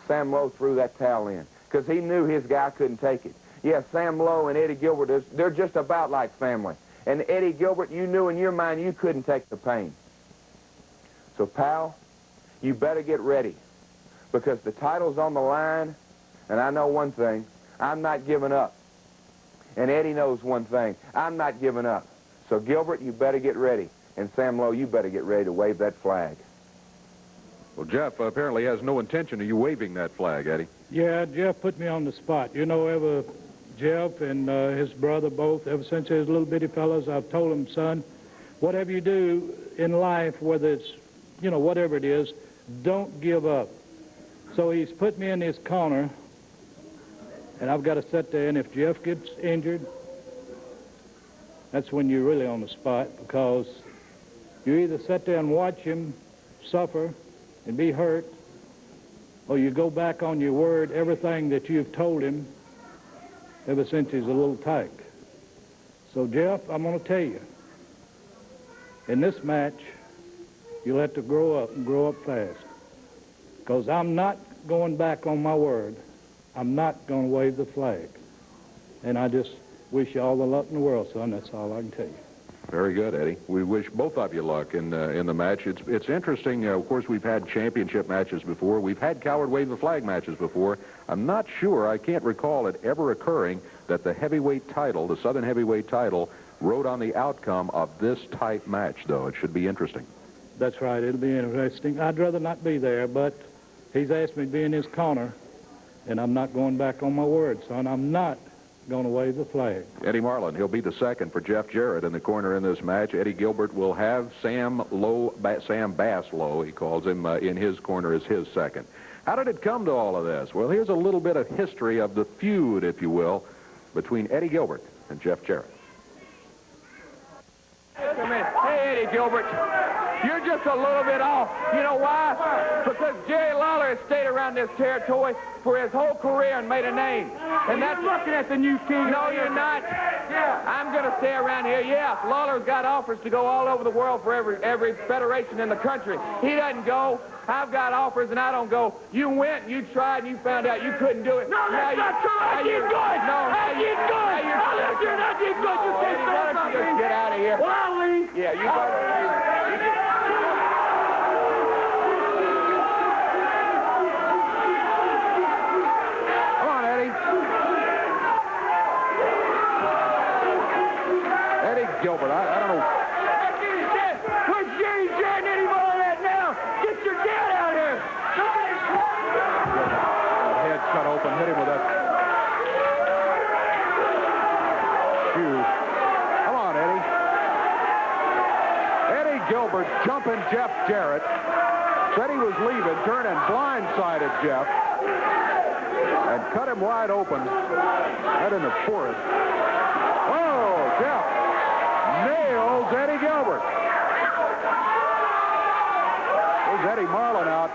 Sam Lowe threw that towel in because he knew his guy couldn't take it. Yeah, Sam Lowe and Eddie Gilbert, they're just about like family. And Eddie Gilbert, you knew in your mind you couldn't take the pain. So, pal, you better get ready because the title's on the line, and I know one thing, I'm not giving up. And Eddie knows one thing, I'm not giving up. So, Gilbert, you better get ready. And Sam Lowe, you better get ready to wave that flag. Well, Jeff apparently has no intention of you waving that flag, Eddie. Yeah, Jeff put me on the spot. You know, Jeff and his brother both, ever since they was little bitty fellas, I've told them, son, whatever you do in life, whether it's, you know, whatever it is, don't give up. So he's put me in his corner, and I've got to sit there, and if Jeff gets injured, that's when you're really on the spot, because you either sit there and watch him suffer and be hurt, or you go back on your word, everything that you've told him ever since he's a little tyke. So, Jeff, I'm going to tell you, in this match, you'll have to grow up and grow up fast, because I'm not going back on my word. I'm not going to wave the flag. And I just wish you all the luck in the world, son. That's all I can tell you. Very good, Eddie. We wish both of you luck in the match. It's interesting. Of course, we've had championship matches before. We've had coward wave the flag matches before. I'm not sure. I can't recall it ever occurring that the heavyweight title, the Southern heavyweight title, rode on the outcome of this type match, though. It should be interesting. That's right. It'll be interesting. I'd rather not be there, but he's asked me to be in his corner, and I'm not going back on my word, son. I'm not going to wave the flag. Eddie Marlin, he'll be the second for Jeff Jarrett in the corner in this match. Eddie Gilbert will have Sam Bass Lowe, he calls him, in his corner as his second. How did it come to all of this? Well, here's a little bit of history of the feud, if you will, between Eddie Gilbert and Jeff Jarrett. Come in. Hey, Eddie Gilbert, you're just a little bit off. You know why? Because Jerry Lawler has stayed around this territory for his whole career and made a name. And that's looking at the new king. No, you're not. Yeah, I'm going to stay around here. Yeah, Lawler's got offers to go all over the world for every federation in the country. He doesn't go. I've got offers and I don't go. You went, you tried, and you found out you couldn't do it. No, that's not true. I did good. No, I did good. You're not did good. You can't say something. Just get out of here. Well, I'll leave. Yeah, you better leave. Come on, Eddie. Eddie Gilbert, I don't know. Where's Jerry Jarrett and Eddie Marlin at now? Get your dad out here. Head cut open, hit him with that shoe. Come on, Eddie. Eddie Gilbert jumping Jeff Jarrett. Said he was leaving, turned and blindsided Jeff. and cut him wide open right in the forehead. Oh, Jeff nails Eddie Gilbert. There's Eddie Marlin out.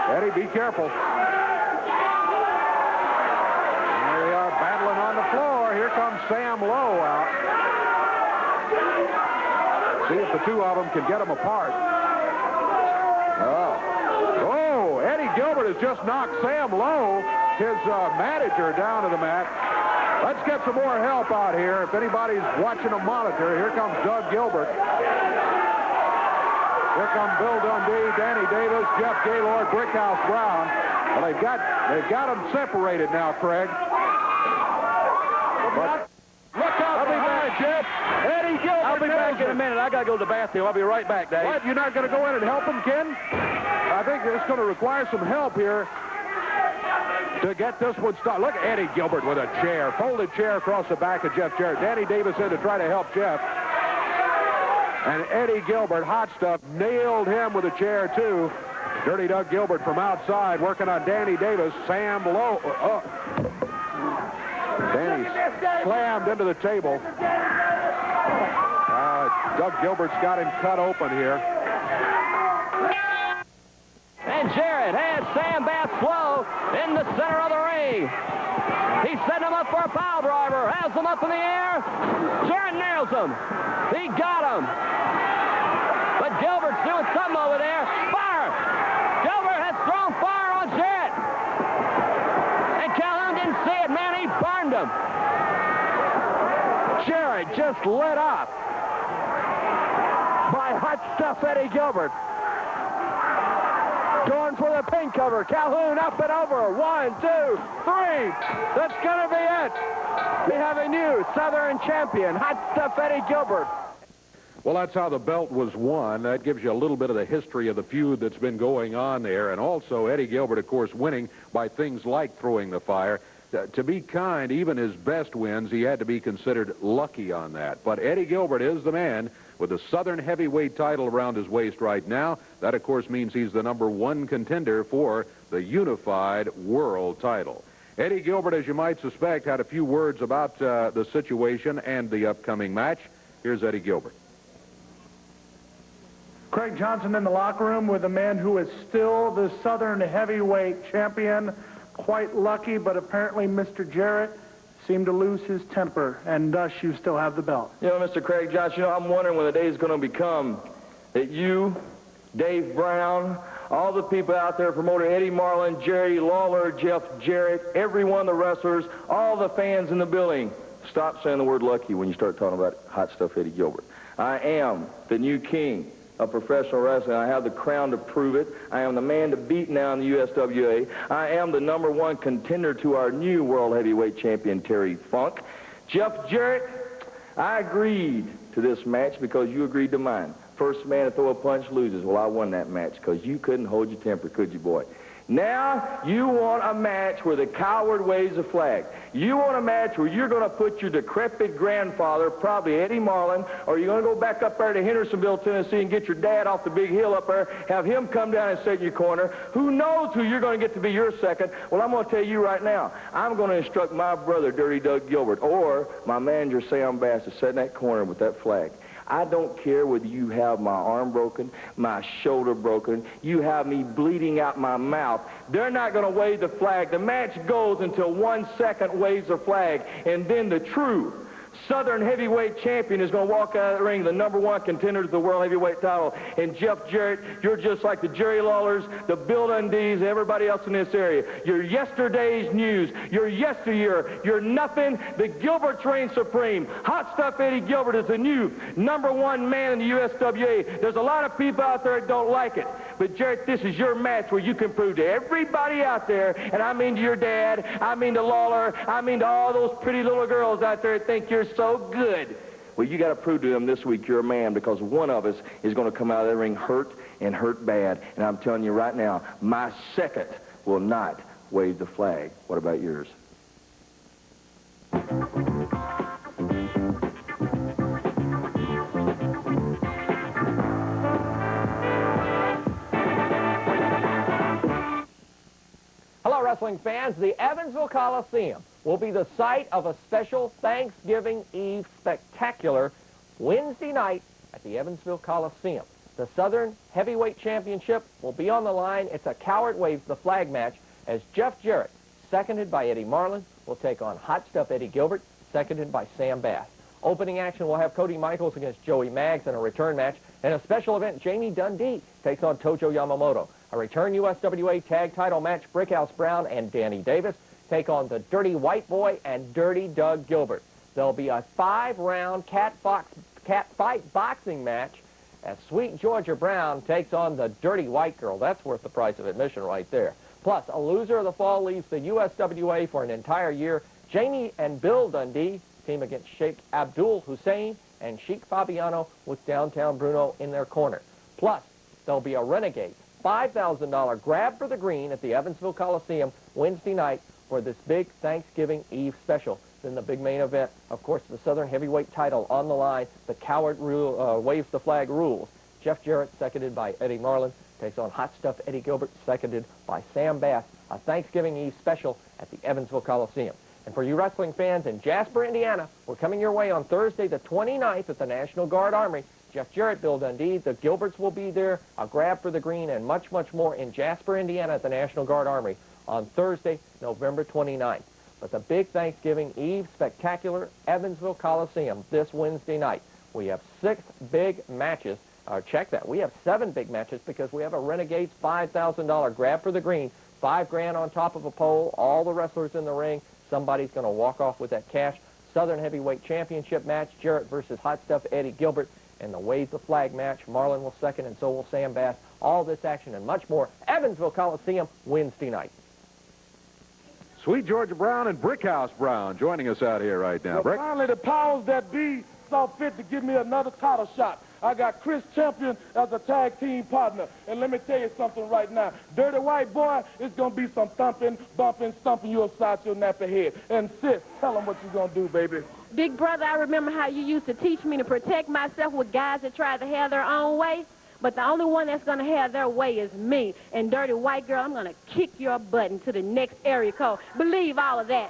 Eddie, be careful. There they are battling on the floor. Here comes Sam Lowe out. See if the two of them can get them apart. Oh, Eddie Gilbert has just knocked Sam Lowe, his manager, down to the mat. Let's get some more help out here. If anybody's watching a monitor, here comes Doug Gilbert. Here come Bill Dundee, Danny Davis, Jeff Gaylord, Brickhouse Brown. Well, they've got them separated now, Craig. But look out behind, Jeff. Eddie Gilbert. I'll be back in a minute. I got to go to the bathroom. I'll be right back, Dave. What? You're not going to go in and help him, Ken? I think it's going to require some help here to get this one started. Look at Eddie Gilbert with a chair, folded chair across the back of Jeff Jarrett. Danny Davis in to try to help Jeff. And Eddie Gilbert, hot stuff, nailed him with a chair, too. Dirty Doug Gilbert from outside working on Danny Davis. Sam Lowe. Danny slammed into the table. Doug Gilbert's got him cut open here. And Jarrett has Sam Bass Lowe in the center of the ring. He's setting him up for a pile driver. Has him up in the air. Jarrett nails him. He got him. But Gilbert's doing something over there. Fire! Gilbert has thrown fire on Jarrett. And Calhoun didn't see it, man. He burned him. Jarrett just lit up by hot stuff Eddie Gilbert. Going for the pin cover. Calhoun up and over. 1, 2, 3. That's going to be it. We have a new Southern champion, hot stuff Eddie Gilbert. Well, that's how the belt was won. That gives you a little bit of the history of the feud that's been going on there. And also Eddie Gilbert, of course, winning by things like throwing the fire. To be kind, even his best wins, he had to be considered lucky on that. But Eddie Gilbert is the man with the Southern heavyweight title around his waist right now. That, of course, means he's the #1 contender for the unified world title. Eddie Gilbert, as you might suspect, had a few words about the situation and the upcoming match. Here's Eddie Gilbert. Craig Johnson in the locker room with a man who is still the Southern heavyweight champion. Quite lucky, but apparently Mr. Jarrett seemed to lose his temper, and thus you still have the belt. You know, Mr. Craig Johnson, I'm wondering when the day is going to become that you, Dave Brown, all the people out there, promoter Eddie Marlin, Jerry Lawler, Jeff Jarrett, every one of the wrestlers, all the fans in the building, stop saying the word lucky when you start talking about hot stuff Eddie Gilbert. I am the new king of professional wrestling. I have the crown to prove it. I am the man to beat now in the USWA. I am the #1 contender to our new world heavyweight champion, Terry Funk. Jeff Jarrett, I agreed to this match because you agreed to mine. First man to throw a punch loses. Well, I won that match because you couldn't hold your temper, could you, boy? Now you want a match where the coward waves a flag. You want a match where you're going to put your decrepit grandfather, probably Eddie Marlin, or you're going to go back up there to Hendersonville, Tennessee, and get your dad off the big hill up there, have him come down and sit in your corner. Who knows who you're going to get to be your second? Well, I'm going to tell you right now, I'm going to instruct my brother, Dirty Doug Gilbert, or my manager, Sam Bass, to sit in that corner with that flag. I don't care whether you have my arm broken, my shoulder broken, you have me bleeding out my mouth. They're not going to wave the flag. The match goes until 1 second waves the flag, and then the true Southern heavyweight champion is going to walk out of the ring, the #1 contender to the world heavyweight title. And Jeff Jarrett, you're just like the Jerry Lawlers, the Bill Dundees, everybody else in this area. You're yesterday's news. You're yesteryear. You're nothing. The Gilberts reign supreme. Hot stuff Eddie Gilbert is the new #1 man in the USWA. There's a lot of people out there that don't like it. But Jarrett, this is your match where you can prove to everybody out there, and I mean to your dad, I mean to Lawler, I mean to all those pretty little girls out there that think you're so good. Well, you got to prove to them this week you're a man, because one of us is going to come out of that ring hurt and hurt bad. And I'm telling you right now, my second will not wave the flag. What about yours? wrestling fans, the Evansville Coliseum will be the site of a special Thanksgiving Eve spectacular Wednesday night at the Evansville Coliseum. The Southern Heavyweight Championship will be on the line. It's a Coward Waves the Flag match as Jeff Jarrett, seconded by Eddie Marlin, will take on Hot Stuff Eddie Gilbert, seconded by Sam Bass. Opening action will have Cody Michaels against Joey Maggs in a return match. And a special event, Jamie Dundee takes on Tojo Yamamoto. A return USWA tag title match, Brickhouse Brown and Danny Davis take on the Dirty White Boy and Dirty Doug Gilbert. There'll be a 5-round cat fight boxing match as Sweet Georgia Brown takes on the Dirty White Girl. That's worth the price of admission right there. Plus, a loser of the fall leaves the USWA for an entire year. Jamie and Bill Dundee team against Sheikh Abdul Hussein and Sheik Fabiano with Downtown Bruno in their corner. Plus, there'll be a Renegade $5,000 grab for the green at the Evansville Coliseum Wednesday night for this big Thanksgiving Eve special. Then the big main event, of course, the Southern Heavyweight title on the line. The Coward waves the flag rules. Jeff Jarrett, seconded by Eddie Marlin, takes on Hot Stuff Eddie Gilbert, seconded by Sam Bass. A Thanksgiving Eve special at the Evansville Coliseum. And for you wrestling fans in Jasper, Indiana, we're coming your way on Thursday the 29th at the National Guard Armory. Jeff Jarrett, Bill Dundee, the Gilberts will be there, a grab for the green, and much, much more in Jasper, Indiana at the National Guard Armory on Thursday, November 29th. But the big Thanksgiving Eve spectacular Evansville Coliseum this Wednesday night. We have 6 big matches. Check that. We have 7 big matches because we have a Renegades $5,000 grab for the green, $5 grand on top of a pole, all the wrestlers in the ring. Somebody's going to walk off with that cash. Southern Heavyweight Championship match, Jarrett versus Hot Stuff Eddie Gilbert. And the Wave the Flag match, Marlin will second and so will Sam Bass. All this action and much more, Evansville Coliseum, Wednesday night. Sweet Georgia Brown and Brickhouse Brown joining us out here right now. Well, Brick? finally, the powers that be saw fit to give me another title shot. I got Chris Champion as a tag team partner. And let me tell you something right now. Dirty White Boy, it's going to be some thumping, bumping, stumping you upside your nappy head. And sis, tell them what you're going to do, baby. Big brother, I remember how you used to teach me to protect myself with guys that tried to have their own way. But the only one that's going to have their way is me. And Dirty White Girl, I'm going to kick your butt into the next area code. Believe all of that.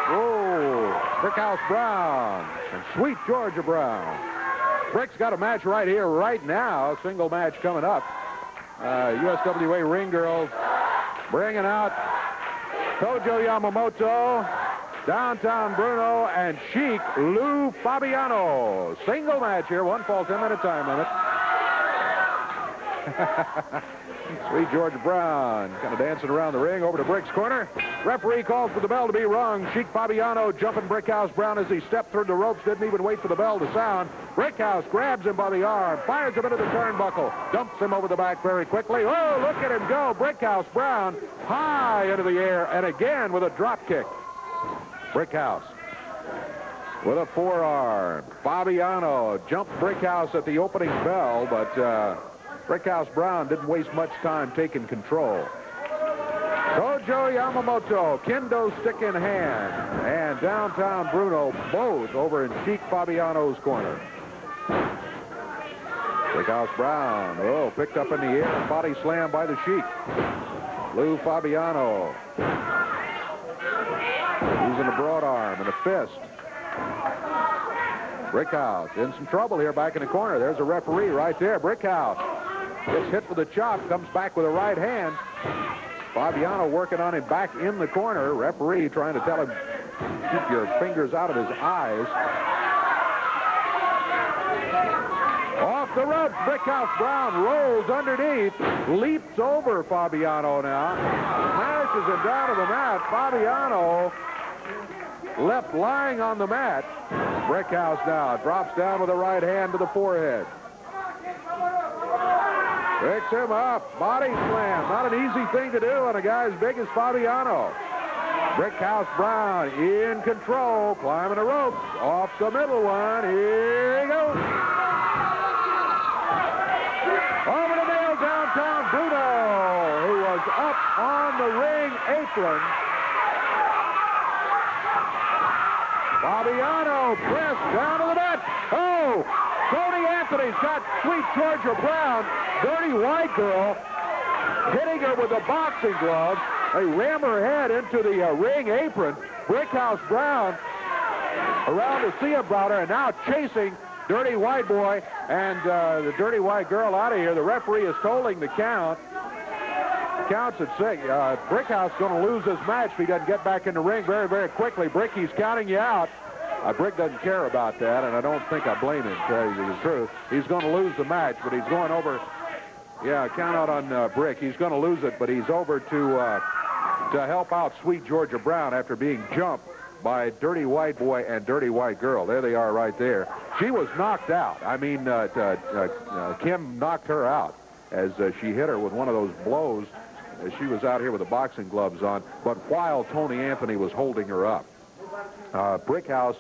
Whoa, Brickhouse Brown and Sweet Georgia Brown. Brick's got a match right here, right now. A single match coming up. USWA Ring Girls bringing out Tojo Yamamoto, Downtown Bruno, and Sheik Lou Fabiano. Single match here, 1 fall, 10-minute time limit. Sweet Georgia Brown kind of dancing around the ring over to Brick's corner. Referee calls for the bell to be rung. Sheik Fabiano jumping Brickhouse Brown as he stepped through the ropes. Didn't even wait for the bell to sound. Brickhouse grabs him by the arm, fires him into the turnbuckle, dumps him over the back very quickly. Oh, look at him go. Brickhouse Brown high into the air, and again with a drop kick. Brickhouse with a forearm. Fabiano jumped Brickhouse at the opening bell, but Brickhouse Brown didn't waste much time taking control. Tojo Yamamoto, kendo stick in hand, and Downtown Bruno both over in Sheik Fabiano's corner. Brickhouse Brown, oh, picked up in the air and body slammed by the Sheik. Lou Fabiano using a broad arm and a fist. Brickhouse in some trouble here back in the corner. There's a referee right there. Brickhouse gets hit with a chop, comes back with a right hand. Fabiano working on him back in the corner. Referee trying to tell him, keep your fingers out of his eyes. Off the ropes, Brickhouse Brown rolls underneath, leaps over Fabiano now, smashes him down to the mat. Fabiano left lying on the mat. Brickhouse now drops down with a right hand to the forehead. Picks him up, body slam. Not an easy thing to do on a guy as big as Fabiano. Brickhouse Brown in control, climbing the ropes, off the middle one. Here he goes. Over the nail, Downtown Bruno, who was up on the ring apron. Fabiano pressed down to the mat. Oh, Tony Anthony's got Sweet Georgia Brown, Dirty White Girl, hitting her with a boxing glove. They ram her head into the ring apron. Brickhouse Brown around to see about her, and now chasing Dirty White Boy and the Dirty White Girl out of here. The referee is tolling the count. Counts at 6. Brickhouse going to lose this match if he doesn't get back in the ring very, very quickly. Brick, he's counting you out. Brick doesn't care about that, and I don't think I blame him, to tell you the truth. He's going to lose the match, but he's going over. Yeah, count out on Brick. He's going to lose it, but he's over to help out Sweet Georgia Brown after being jumped by Dirty White Boy and Dirty White Girl. There they are right there. She was knocked out. I mean, Kim knocked her out as she hit her with one of those blows as she was out here with the boxing gloves on, but while Tony Anthony was holding her up. Brickhouse,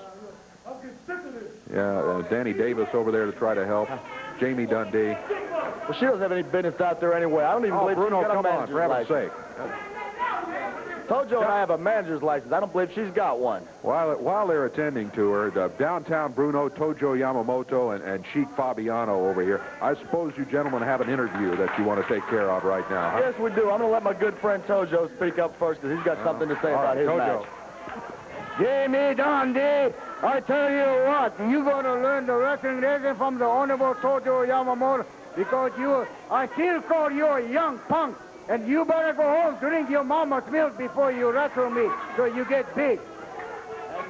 Danny Davis over there to try to help. Jamie Dundee. Well, she doesn't have any business out there anyway. I don't even believe Bruno, she's got a come on, manager's for heaven's license. sake. Tojo and I have a manager's license. I don't believe she's got one. While they're attending to her, downtown Bruno, Tojo Yamamoto, and Sheik Fabiano over here, I suppose you gentlemen have an interview that you want to take care of right now, huh? Yes, we do. I'm going to let my good friend Tojo speak up first because he's got something to say about his Tojo. match. Jamie Dundee, I tell you what, you're going to learn the wrestling lesson from the Honorable Tojo Yamamoto because I still call you a young punk, and you better go home, drink your mama's milk before you wrestle me so you get big.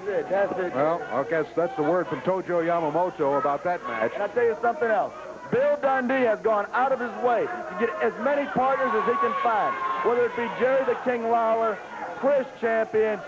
That's it. Well, I guess that's the word from Tojo Yamamoto about that match. And I'll tell you something else. Bill Dundee has gone out of his way to get as many partners as he can find, whether it be Jerry the King Lawler, Chris Champion,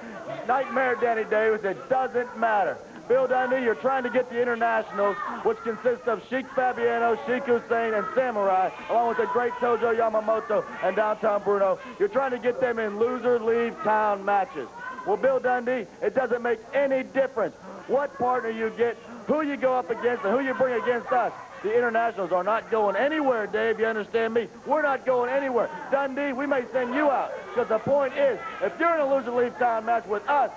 Nightmare Danny Davis, it doesn't matter. Bill Dundee, you're trying to get the internationals, which consists of Sheik Fabiano, Sheik Hussein, and Samurai, along with the great Tojo Yamamoto and Downtown Bruno. You're trying to get them in loser-leave-town matches. Well, Bill Dundee, it doesn't make any difference what partner you get, who you go up against, and who you bring against us. The internationals are not going anywhere, Dave, you understand me? We're not going anywhere. Dundee, we may send you out, because the point is, if you're in a loser-leave-town match with us,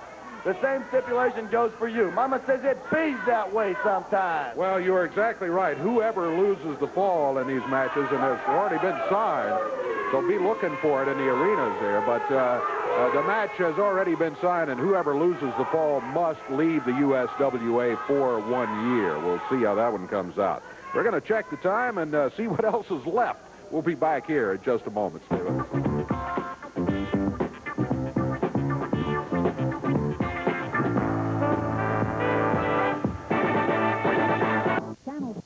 the same stipulation goes for you. Mama says it bees that way sometimes. Well, you're exactly right. Whoever loses the fall in these matches, and it's already been signed, so be looking for it in the arenas there, but the match has already been signed, and whoever loses the fall must leave the USWA for 1 year. We'll see how that one comes out. We're going to check the time and see what else is left. We'll be back here in just a moment, Stephen.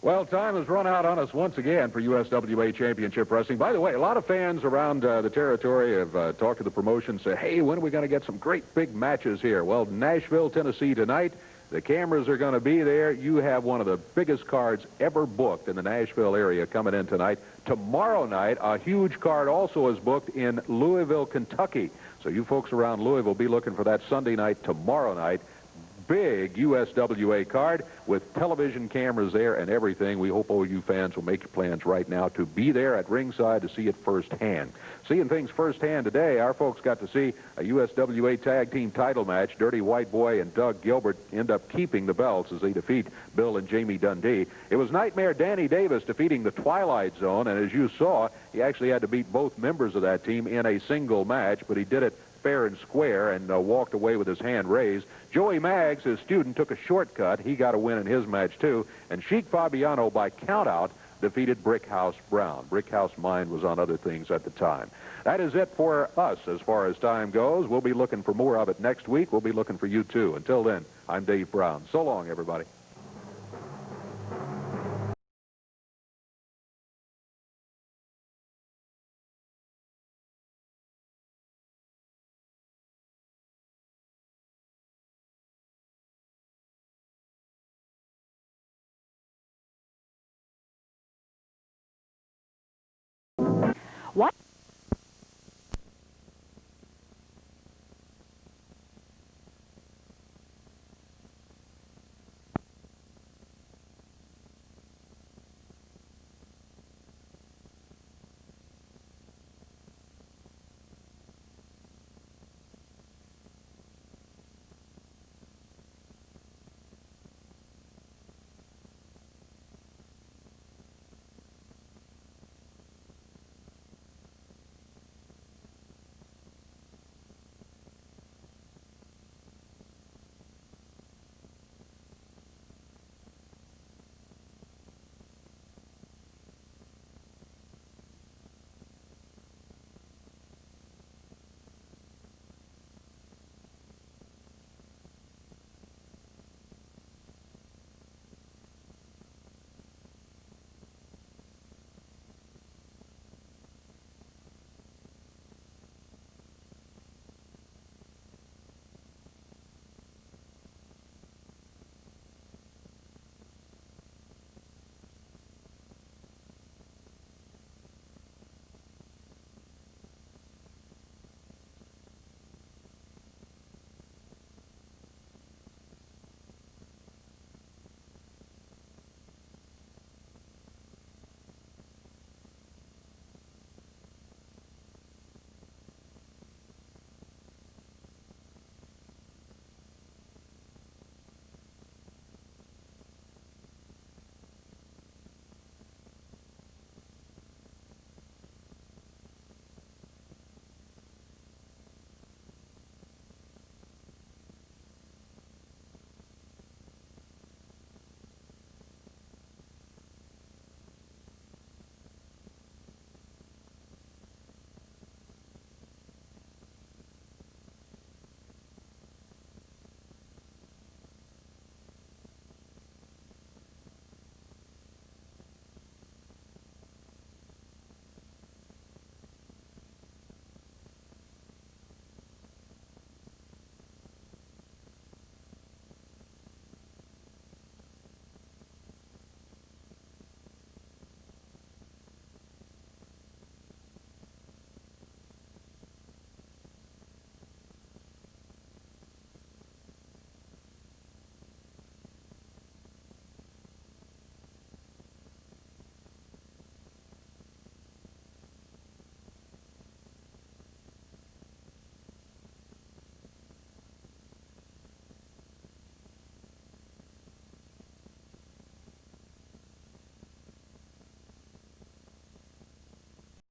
Well, time has run out on us once again for USWA Championship Wrestling. By the way, a lot of fans around the territory have talked to the promotion, say, hey, when are we going to get some great big matches here? Well, Nashville, Tennessee tonight. The cameras are going to be there. You have one of the biggest cards ever booked in the Nashville area coming in tonight. Tomorrow night, a huge card also is booked in Louisville, Kentucky. So you folks around Louisville be looking for that Sunday night, tomorrow night. Big USWA card with television cameras there and everything. We hope all you fans will make your plans right now to be there at ringside to see it firsthand. Seeing things firsthand today, our folks got to see a USWA tag team title match. Dirty White Boy and Doug Gilbert end up keeping the belts as they defeat Bill and Jamie Dundee. It was Nightmare Danny Davis defeating the Twilight Zone, and as you saw, he actually had to beat both members of that team in a single match, but he did it fair and square and walked away with his hand raised. Joey Maggs, his student, took a shortcut. He got a win in his match, too. And Sheik Fabiano, by countout, defeated Brickhouse Brown. Brickhouse mind was on other things at the time. That is it for us as far as time goes. We'll be looking for more of it next week. We'll be looking for you, too. Until then, I'm Dave Brown. So long, everybody. What?